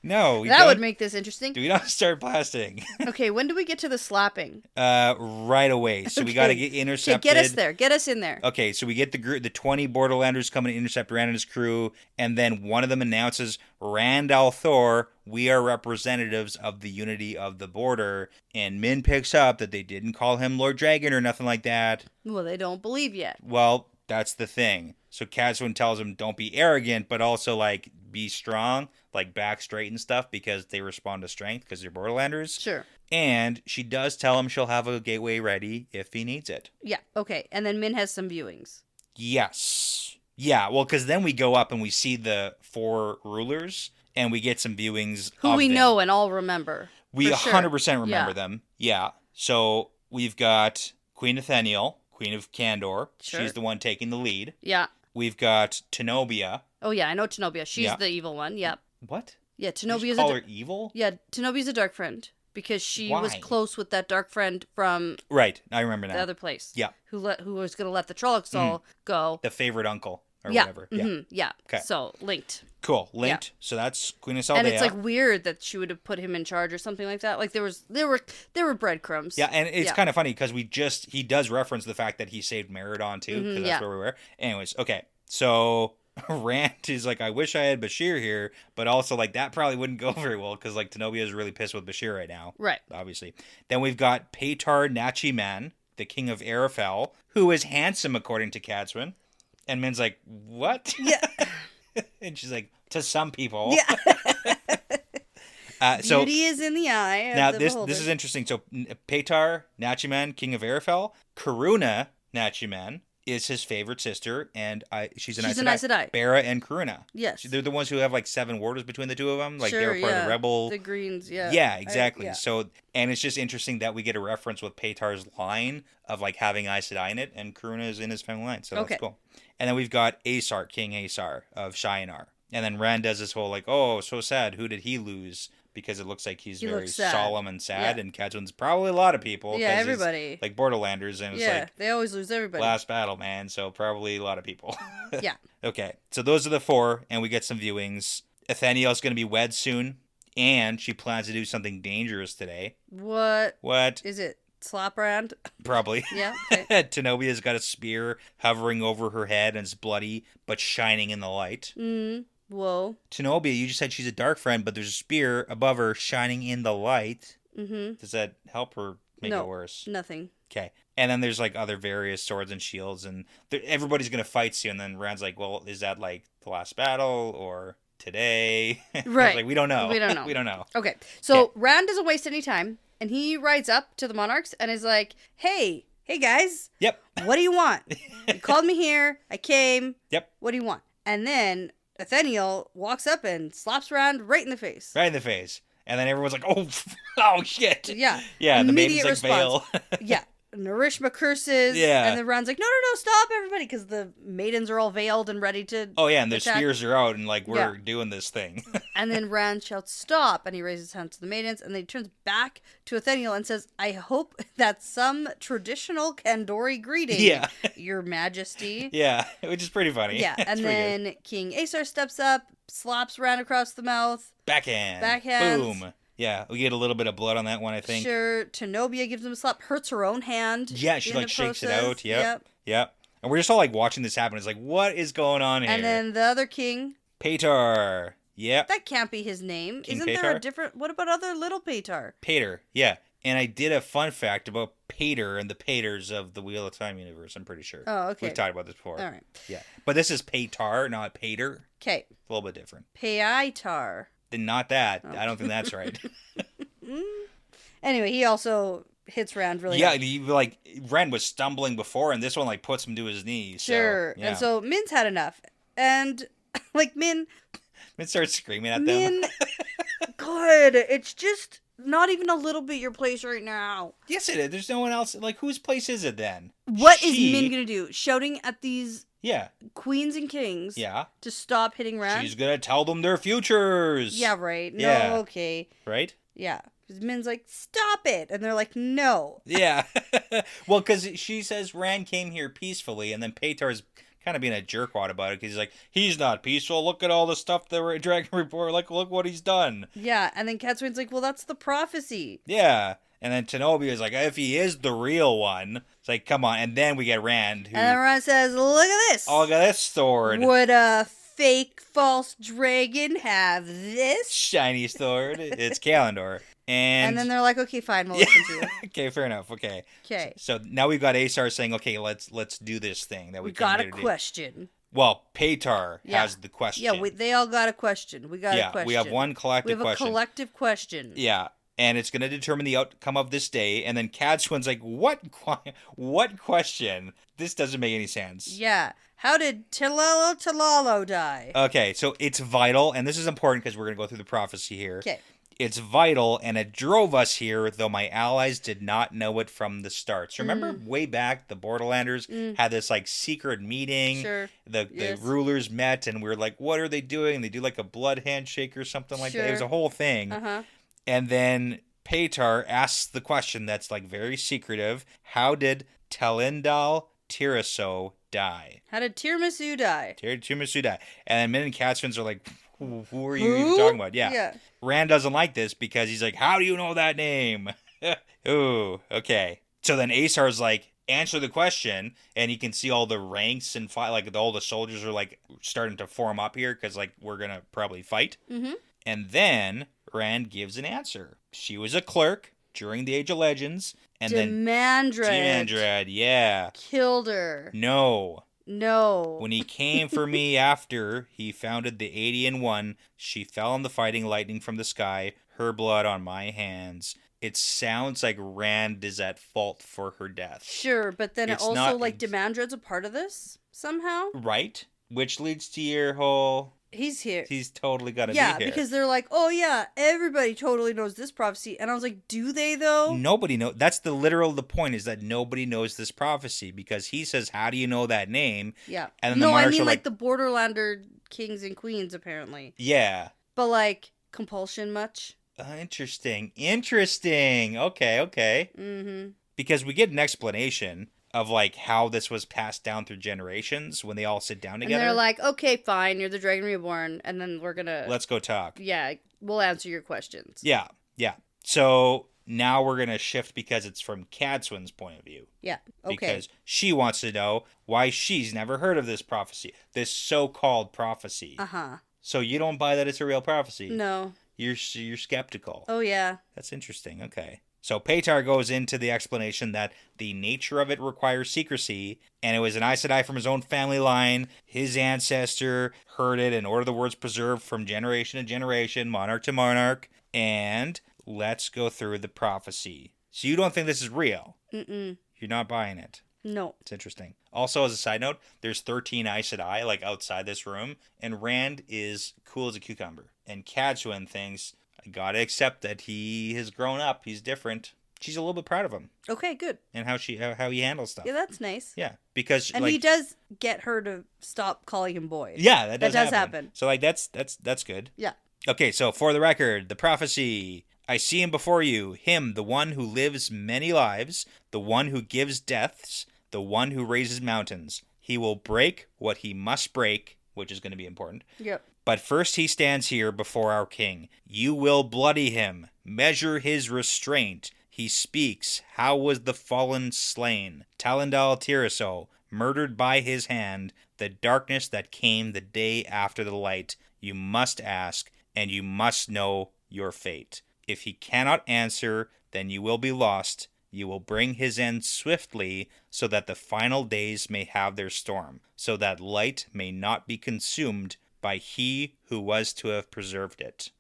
No. That would make this interesting. Do we not start blasting? Okay, when do we get to the slapping? Right away. So we got to get intercepted. Okay, get us there. Get us in there. Okay, so we get the 20 Borderlanders coming to intercept Rand and his crew, and then one of them announces, Rand al'Thor, we are representatives of the unity of the border. And Min picks up that they didn't call him Lord Dragon or nothing like that. Well, they don't believe yet. Well, that's the thing. So Catswin tells him, don't be arrogant, but also, like, be strong, like, back straight and stuff, because they respond to strength, because they're Borderlanders. Sure. And she does tell him she'll have a gateway ready if he needs it. Yeah, okay. And then Min has some viewings. Yes. Yeah, well, because then we go up and we see the 4 rulers, and we get some viewings who we know and all remember. We 100% remember them. Yeah. So we've got Queen Nathaniel, Queen of Kandor. Sure. She's the one taking the lead. Yeah. We've got Tenobia. Oh, yeah, I know Tenobia. She's the evil one. Yep. What? Yeah, Tenobia's call her evil? Yeah, Tenobia's a dark friend because she was close with that dark friend from right. I remember now. The other place. Yeah. Who was going to let the Trollocs all go. The favorite uncle or whatever. Yeah. Okay. So linked. Cool. Linked. Yeah. So that's Queen of Saldea. And it's like weird that she would have put him in charge or something like that. Like there were breadcrumbs. Yeah, and it's kind of funny because he does reference the fact that he saved Meridon too, because that's where we were. Anyways, okay. So Rand is like, I wish I had Bashir here, but also like that probably wouldn't go very well because like Tenobia is really pissed with Bashir right now. Right. Obviously. Then we've got Paytar Nachiman, the king of Arafel, who is handsome according to Catswin. And Min's like, what? Yeah. And she's like, to some people. Yeah. Beauty is in the eye of now the this beholder. This is interesting. So Paytar Nachiman, king of Arafel, Karuna Nachiman is his favorite sister, and she's an Aes Sedai. Bera and Karuna. Yes. They're the ones who have like 7 warders between the two of them. Like sure, they were part of the rebel. The Greens, yeah. Yeah, exactly. So, and it's just interesting that we get a reference with Paytar's line of like having Aes Sedai in it, and Karuna is in his family line. So that's cool. And then we've got Asar, King Asar of Shinar. And then Rand does this whole like, oh, so sad. Who did he lose? Because it looks like he's very solemn and sad, and Catswin's probably a lot of people. Yeah, everybody. Like Borderlanders, and it's like... they always lose everybody. Last battle, man, so probably a lot of people. Yeah. Okay, so those are the 4, and we get some viewings. Nathaniel's going to be wed soon, and she plans to do something dangerous today. What? What? Is it slap Rand? Probably. Yeah, okay. Tenobia's got a spear hovering over her head, and it's bloody, but shining in the light. Whoa. Tenobia, you just said she's a dark friend, but there's a spear above her shining in the light. Mm-hmm. Does that help or make it worse? Nothing. Okay. And then there's like other various swords and shields, and everybody's going to fight soon. And then Rand's like, well, is that like the last battle or today? Right. Like, we don't know. We don't know. We don't know. Okay. So Rand doesn't waste any time, and he rides up to the Monarchs and is like, hey guys. Yep. What do you want? You called me here. I came. Yep. What do you want? And then Nathaniel walks up and slaps Rand right in the face. Right in the face. And then everyone's like, oh shit. Yeah. Yeah, the maiden's like response. Veil. Yeah. Narishma curses. Yeah. And then Rand's like, no, stop, everybody, because the maidens are all veiled and ready to Oh, yeah, and their attack. spears are out, and, like, we're doing this thing. And then Rand shouts, stop, and he raises his hand to the maidens, and then he turns back to Atheniel and says, I hope that's some traditional Kandori greeting, Yeah. Your Majesty. Yeah, which is pretty funny. Yeah, and then King Aesar steps up, slaps Rand across the mouth. Backhand. Boom. Yeah, we get a little bit of blood on that one, I think. Sure, Tenobia gives him a slap, hurts her own hand. Yeah, she, like, shakes it out. Yep. And we're just all, like, watching this happen. It's like, what is going on here? And then the other king. Paetar. Yep. That can't be his name. King Isn't Paetar? there a different... What about other little Paetar? Paetar, yeah. And I did a fun fact about Paetar and the Paetars of the Wheel of Time universe, I'm pretty sure. Oh, okay. We've talked about this before. All right. Yeah. But this is Paetar, not Paetar. Okay. A little bit different. Paetar. Then not that. Oh. I don't think that's right. Anyway, he also hits Rand really Yeah, hard. he, like, Rand was stumbling before, and this one, like, puts him to his knees. Sure. So, yeah. And so Min's had enough. And, like, Min starts screaming at them. Min, God, it's just not even a little bit your place right now. Yes, it is. There's no one else. Like, whose place is it then? What is Min gonna do? Shouting at these queens and kings to stop hitting Rand? She's gonna tell them their futures. Yeah, right. No, Yeah. okay. Right? Yeah. Because Min's like, stop it. And they're like, no. Yeah. Well, because she says Rand came here peacefully, and then Paetar's kind of being a jerkwad about it, because he's like, he's not peaceful. Look at all the stuff the Dragon Report. Like, look what he's done. Yeah, and then Cat's like, well, that's the prophecy. Yeah. And then Tenobia is like, if he is the real one, it's like, come on. And then we get Rand, who... And then Rand says, look at this. Oh, look at this sword. Would a fake false dragon have this? Shiny sword. It's Kalendor. And then they're like, okay, fine, we'll listen to you. Okay, fair enough. Okay. Okay. So now we've got Aesar saying, okay, let's do this thing that we got a here to question. Do. Well, Paetar has the question. Yeah, they all got a question. We got a question. We have one collective question. We have a collective question. Yeah. And it's going to determine the outcome of this day. And then Cadswin's like, what question? This doesn't make any sense. Yeah. How did Talalo die? Okay, so it's vital, and this is important because we're going to go through the prophecy here. Okay. It's vital, and it drove us here, though my allies did not know it from the start. So remember way back, the Borderlanders had this, like, secret meeting. Sure. The rulers met, and we were like, what are they doing? And they do, like, a blood handshake or something like that. It was a whole thing. Uh-huh. And then Paetar asks the question that's, like, very secretive. How did Telindal Tiraso die? How did Tiramisu die? Tiramisu die. And then Min and Catswins are like, who are you even talking about? Yeah. Rand doesn't like this because he's like, how do you know that name? Ooh, okay. So then Aesar's like, answer the question, and you can see all the ranks and like all the soldiers are like starting to form up here because like we're gonna probably fight. Mm-hmm. And then Rand gives an answer. She was a clerk during the Age of Legends, and Demandred, yeah, killed her. No. When he came for me after he founded the 80-1, she fell in the fighting lightning from the sky, her blood on my hands. It sounds like Rand is at fault for her death. Sure, but then it's also like Demandred's a part of this somehow. Right? Which leads to your whole... He's here. He's totally got to be here. Yeah, because they're like, oh yeah, everybody totally knows this prophecy. And I was like, do they though? Nobody knows. That's the point is that nobody knows this prophecy because he says, how do you know that name? Yeah. And then the monarchs are like the Borderlander kings and queens apparently. Yeah. But like, compulsion much? Interesting. Okay. Mm-hmm. Because we get an explanation of like how this was passed down through generations when they all sit down together. And they're like, okay, fine, you're the Dragon Reborn, and then we're gonna... Let's go talk. Yeah, we'll answer your questions. Yeah. So now we're gonna shift because it's from Cadswin's point of view. Yeah, okay. Because she wants to know why she's never heard of this prophecy. This so-called prophecy. Uh-huh. So you don't buy that it's a real prophecy? No. You're skeptical. Oh, yeah. That's interesting. Okay. So Paetar goes into the explanation that the nature of it requires secrecy, and it was an Aes Sedai from his own family line. His ancestor heard it and ordered the words preserved from generation to generation, monarch to monarch. And let's go through the prophecy. So you don't think this is real? Mm-mm. You're not buying it? No. It's interesting. Also, as a side note, there's 13 Aes Sedai, like, outside this room, and Rand is cool as a cucumber. And Cadsuan thinks, I gotta accept that he has grown up. He's different. she's a little bit proud of him Okay, good. and how he handles stuff. Yeah, that's nice. Yeah, because And he does get her to stop calling him boy. Yeah, that does happen. So like that's good. Yeah. Okay, so for the record, the prophecy. I see him before you, him, the one who lives many lives, the one who gives deaths, the one who raises mountains. He will break what he must break, which is going to be important. Yep. But first he stands here before our king. You will bloody him, measure his restraint. He speaks, how was the fallen slain? Talendal Tiriso, murdered by his hand, the darkness that came the day after the light. You must ask, and you must know your fate. If he cannot answer, then you will be lost. You will bring his end swiftly, so that the final days may have their storm, so that light may not be consumed by he who was to have preserved it.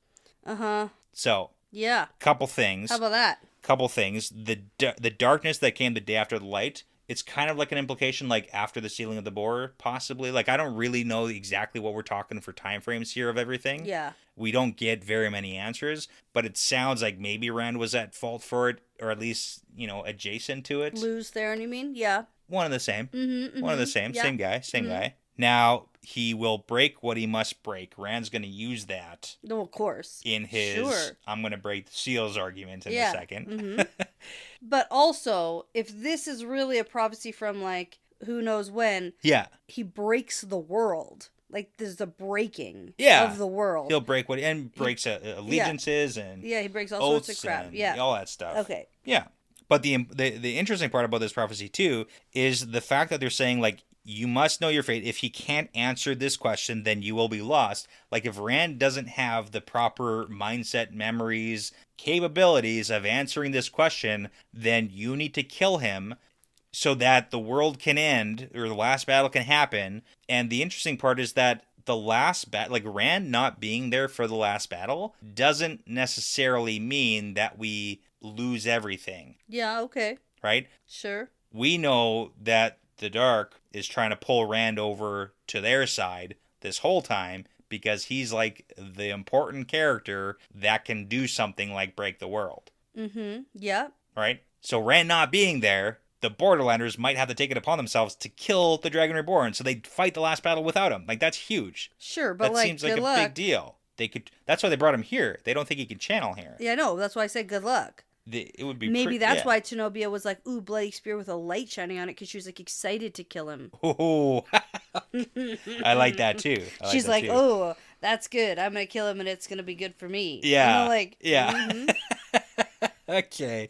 Uh-huh. So, yeah. Couple things. How about that? Couple things. The darkness that came the day after the light, it's kind of like an implication like after the sealing of the bore, possibly. Like, I don't really know exactly what we're talking for time frames here of everything. Yeah. We don't get very many answers, but it sounds like maybe Rand was at fault for it, or at least, adjacent to it. Lose there, you mean? Yeah. One of the same. Mm-hmm, One of the same. Yeah. Same guy. Now, he will break what he must break. Rand's going to use that. No, of course. In his, Sure. I'm going to break the seals argument in a second. Mm-hmm. But also, if this is really a prophecy from, like, who knows when, yeah, he breaks the world. Like, there's a breaking of the world. He'll break breaks allegiances and he breaks all sorts of crap. Yeah. All that stuff. Okay. Yeah. But the interesting part about this prophecy, too, is the fact that they're saying, like, you must know your fate. If he can't answer this question, then you will be lost. Like, if Rand doesn't have the proper mindset, memories, capabilities of answering this question, then you need to kill him so that the world can end, or the last battle can happen. And the interesting part is that the last battle, like Rand not being there for the last battle, doesn't necessarily mean that we lose everything. Yeah, okay. Right? Sure. We know that the Dark is trying to pull Rand over to their side this whole time because he's like the important character that can do something like break the world. Mm-hmm. Yeah. Right? So Rand not being there, the Borderlanders might have to take it upon themselves to kill the Dragon Reborn, so they'd fight the last battle without him. Like, that's huge. Sure, but that seems like a big deal. That's why they brought him here. They don't think he can channel here. Yeah, I know. That's why I said good luck. It would be maybe that's why Tenobia was like, ooh, bloody spear with a light shining on it, because she was like excited to kill him. Oh, I like that too. She's like, oh, that's good. I'm gonna kill him, and it's gonna be good for me. Yeah, like, yeah. Mm-hmm. Okay.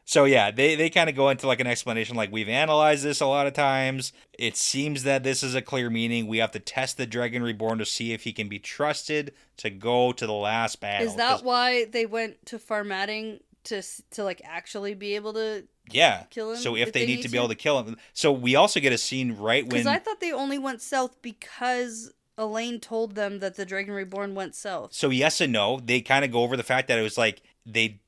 So yeah, they kind of go into like an explanation, like we've analyzed this a lot of times. It seems that this is a clear meaning. We have to test the Dragon Reborn to see if he can be trusted to go to the last battle. Is that why they went to Farmatting to like actually be able to kill him? So if they need to be able to kill him. So we also get a scene right when... Because I thought they only went south because Elaine told them that the Dragon Reborn went south. So yes and no. They kind of go over the fact that it was like they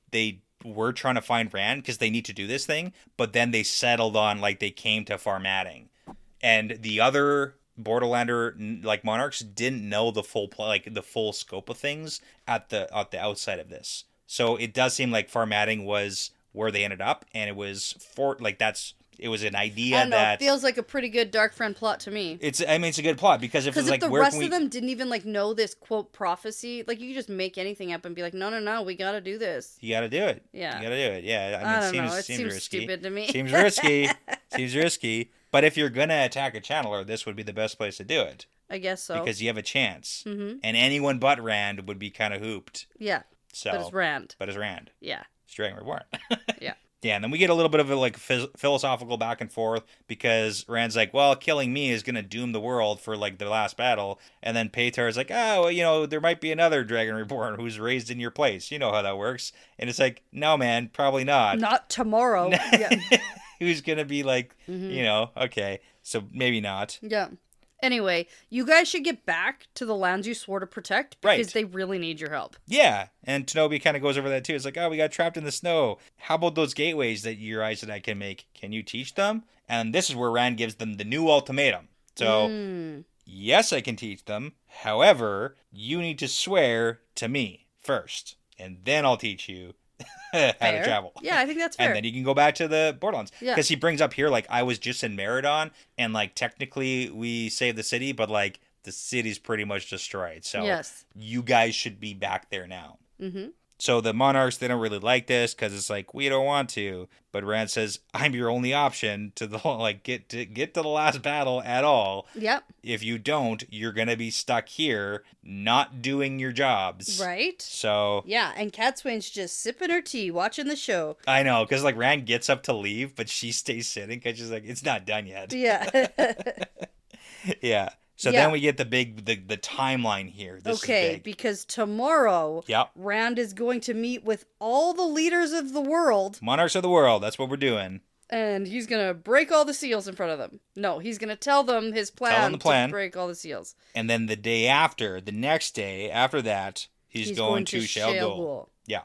were trying to find Rand because they need to do this thing, but then they settled on like they came to Farmatting. And the other Borderlander like monarchs didn't know the full scope of things at the outside of this. So it does seem like Farmatting was where they ended up, and it was it was an idea it feels like a pretty good Dark Friend plot to me. It's a good plot because if the rest of them didn't even like know this quote prophecy, like you could just make anything up and be like, no, we got to do this. You got to do it. Yeah, you got to do it. Yeah, I don't know. It seems risky. Stupid to me. Seems risky. Seems risky. But if you're gonna attack a channeler, this would be the best place to do it. I guess so. Because you have a chance, and anyone but Rand would be kind of hooped. Yeah. So, but it's Rand. Yeah. It's Dragon Reborn. Yeah. Yeah, and then we get a little bit of a like philosophical back and forth because Rand's like, well, killing me is going to doom the world for like the last battle. And then Paytar's like, oh, well, there might be another Dragon Reborn who's raised in your place. You know how that works. And it's like, no, man, probably not. Not tomorrow. Yeah. Who's going to be like, okay, so maybe not. Yeah. Anyway, you guys should get back to the lands you swore to protect because they really need your help. Yeah, and Tenobi kind of goes over that too. It's like, oh, we got trapped in the snow. How about those gateways that your eyes and I can make? Can you teach them? And this is where Rand gives them the new ultimatum. So, yes, I can teach them. However, you need to swear to me first, and then I'll teach you how Fair. to travel. Yeah, I think that's fair. And then you can go back to the Borderlands. Yeah. Because he brings up here, like, I was just in Meridon, and, like, technically we saved the city, but, like, the city's pretty much destroyed. So Yes. you guys should be back there now. Mm-hmm. So the Monarchs, they don't really like this because it's like, we don't want to. But Rand says, I'm your only option to the like get to the last battle at all. Yep. If you don't, you're going to be stuck here not doing your jobs. Right. So Yeah, and Catswin's just sipping her tea, watching the show. I know, because like Rand gets up to leave, but she stays sitting because she's like, it's not done yet. Yeah. Yeah. So Yeah. then we get the timeline here. This Okay, is big. because tomorrow, Yep. Rand is going to meet with all the leaders of the world, Monarchs of the world. That's what we're doing. and he's going to break all the seals in front of them. No, he's going to tell them his plan, to break all the seals. And then the next day after that, he's going to Shale Ghul. Yeah.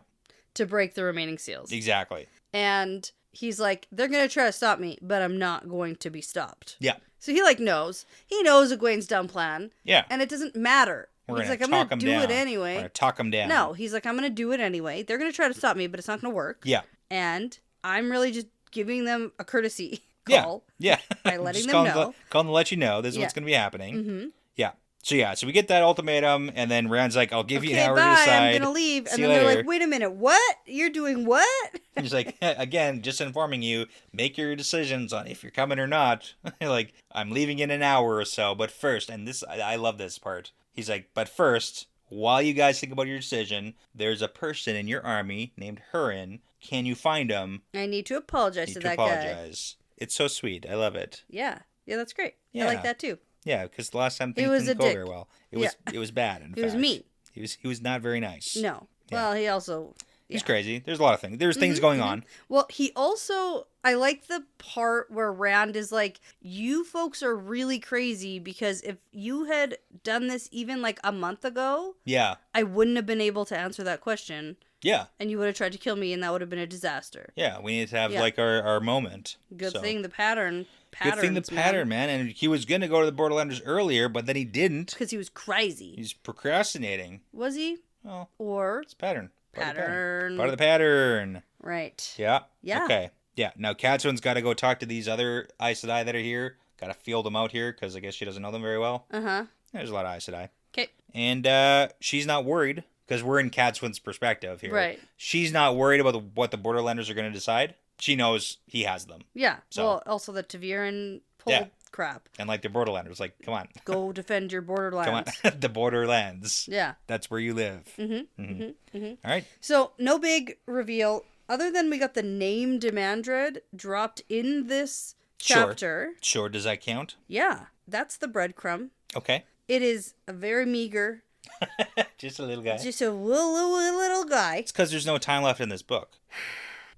To break the remaining seals. Exactly. And he's like, they're going to try to stop me, but I'm not going to be stopped. Yeah. So he knows. He knows Egwene's dumb plan. Yeah. And it doesn't matter. He's like, I'm going to do it anyway. We're going to talk him down. No, he's like, I'm going to do it anyway. They're going to try to stop me, but it's not going to work. Yeah. And I'm really just giving them a courtesy call. Yeah. By letting them know. Calling to let you know this is what's going to be happening. Mm-hmm. Yeah. So we get that ultimatum, and then Rand's like, I'll give you an hour bye, to decide. I'm going to leave. See And you then they're later. like, wait a minute, what? You're doing what? He's like, again, just informing you, make your decisions on if you're coming or not. Like, I'm leaving in an hour or so, but first, and this, I love this part. He's like, but first, while you guys think about your decision, there's a person in your army named Hurin. Can you find him? I need to apologize to that guy. It's so sweet. I love it. Yeah. Yeah, that's great. Yeah. I like that too. Yeah, because the last time things was didn't a go dick. very well. It was bad, in fact. He was mean. He was not very nice. No. Yeah. Well, he also... He's crazy. There's a lot of things. There's things going on. Well, he also... I like the part where Rand is like, you folks are really crazy because if you had done this even like a month ago, Yeah. I wouldn't have been able to answer that question. Yeah. And you would have tried to kill me and that would have been a disaster. Yeah, we need to have like our moment. Good So. thing the pattern... Good thing the pattern, man. And he was going to go to the Borderlanders earlier, but then he didn't. Because he was crazy. He's procrastinating. Was he? Oh, Or... it's pattern. Pattern. Part of the pattern. Right. Yeah. Yeah. Okay. Yeah. Now, Catswin's got to go talk to these other Aes Sedai that are here. Got to field them out here because I guess she doesn't know them very well. Uh-huh. There's a lot of Aes Sedai. Okay. And she's not worried because we're in Catswin's perspective here. Right. She's not worried about what the Borderlanders are going to decide. She knows he has them. Yeah. So. Well, also the Taviran pulled crap. And like the Borderlanders, like, come on. Go defend your borderlands. Come on. The Borderlands. Yeah. That's where you live. Mm-hmm. Mm-hmm. Mm-hmm. All right. So, no big reveal other than we got the name Demandred dropped in this chapter. Sure. Does that count? Yeah. That's the breadcrumb. Okay. It is a very meager. Just a little guy. Just a little guy. It's because there's no time left in this book.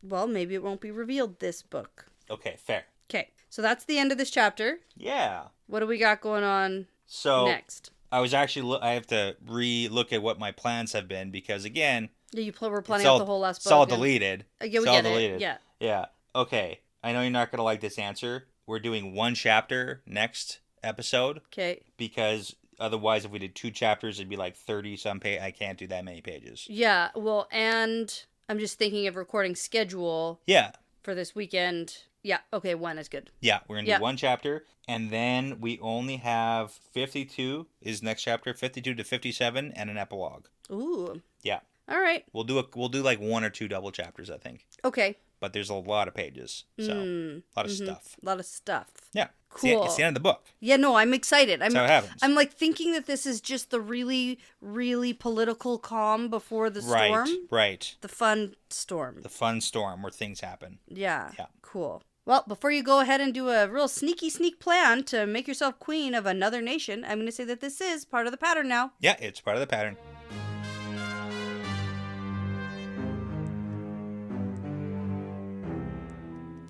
Well, maybe it won't be revealed this book. Okay, fair. Okay. So that's the end of this chapter. Yeah. What do we got going on next? I was actually, I have to re-look at what my plans have been because, again... Yeah, we're planning out the whole last book. It's all deleted. Yeah, we get it. Yeah. Yeah. Okay. I know you're not going to like this answer. We're doing one chapter next episode. Okay. Because otherwise, if we did 2 chapters, it'd be like 30-some pages. I can't do that many pages. Yeah, well, and I'm just thinking of recording schedule. Yeah. For this weekend. Yeah, okay, 1 is good. Yeah, we're going to do 1 chapter. And then we only have 52 is next chapter, 52 to 57, and an epilogue. Ooh. Yeah. All right. We'll do like 1 or 2 double chapters, I think. Okay. But there's a lot of pages, so a lot of stuff. A lot of stuff. Yeah. Cool. It's the end of the book. Yeah, no, I'm excited. That's how it happens. I'm like thinking that this is just the really, really political calm before the storm. Right. The fun storm. The fun storm where things happen. Yeah. Yeah. Cool. Well, before you go ahead and do a real sneak plan to make yourself queen of another nation, I'm going to say that this is part of the pattern now. Yeah, it's part of the pattern.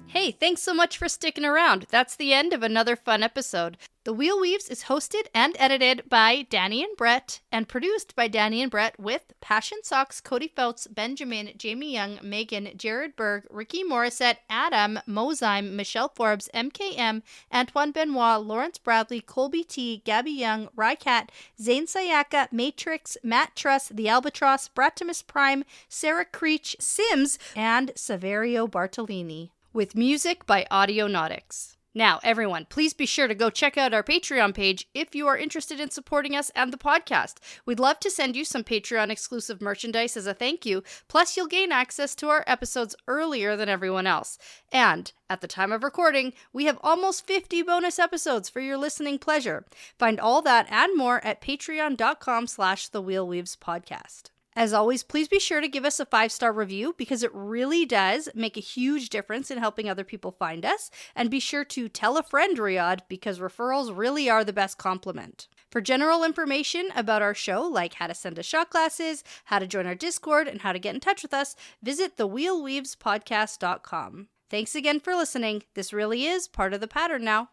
Hey, thanks so much for sticking around. That's the end of another fun episode. The Wheel Weaves is hosted and edited by Dani and Brett and produced by Dani and Brett with Passion Socks, Cody Feltz, Benjamin, Jamie Young, Megan, Jared Berg, Ricky Morissette, Adam, Mozyme, Michelle Forbes, MKM, Antoine Benoit, Lawrence Bradley, Colby T, Gabby Young, Rycat, Zane Sayaka, Matrix, Matt Truss, The Albatross, Bratimus Prime, Sarah Creech, Sims, and Saverio Bartolini. With music by Audionautics. Now, everyone, please be sure to go check out our Patreon page if you are interested in supporting us and the podcast. We'd love to send you some Patreon-exclusive merchandise as a thank you, plus you'll gain access to our episodes earlier than everyone else. And, at the time of recording, we have almost 50 bonus episodes for your listening pleasure. Find all that and more at patreon.com/thewheelweavespodcast. As always, please be sure to give us a 5-star review because it really does make a huge difference in helping other people find us. And be sure to tell a friend, Riyadh, because referrals really are the best compliment. For general information about our show, like how to send us shot glasses, how to join our Discord, and how to get in touch with us, visit thewheelweavespodcast.com. Thanks again for listening. This really is part of the pattern now.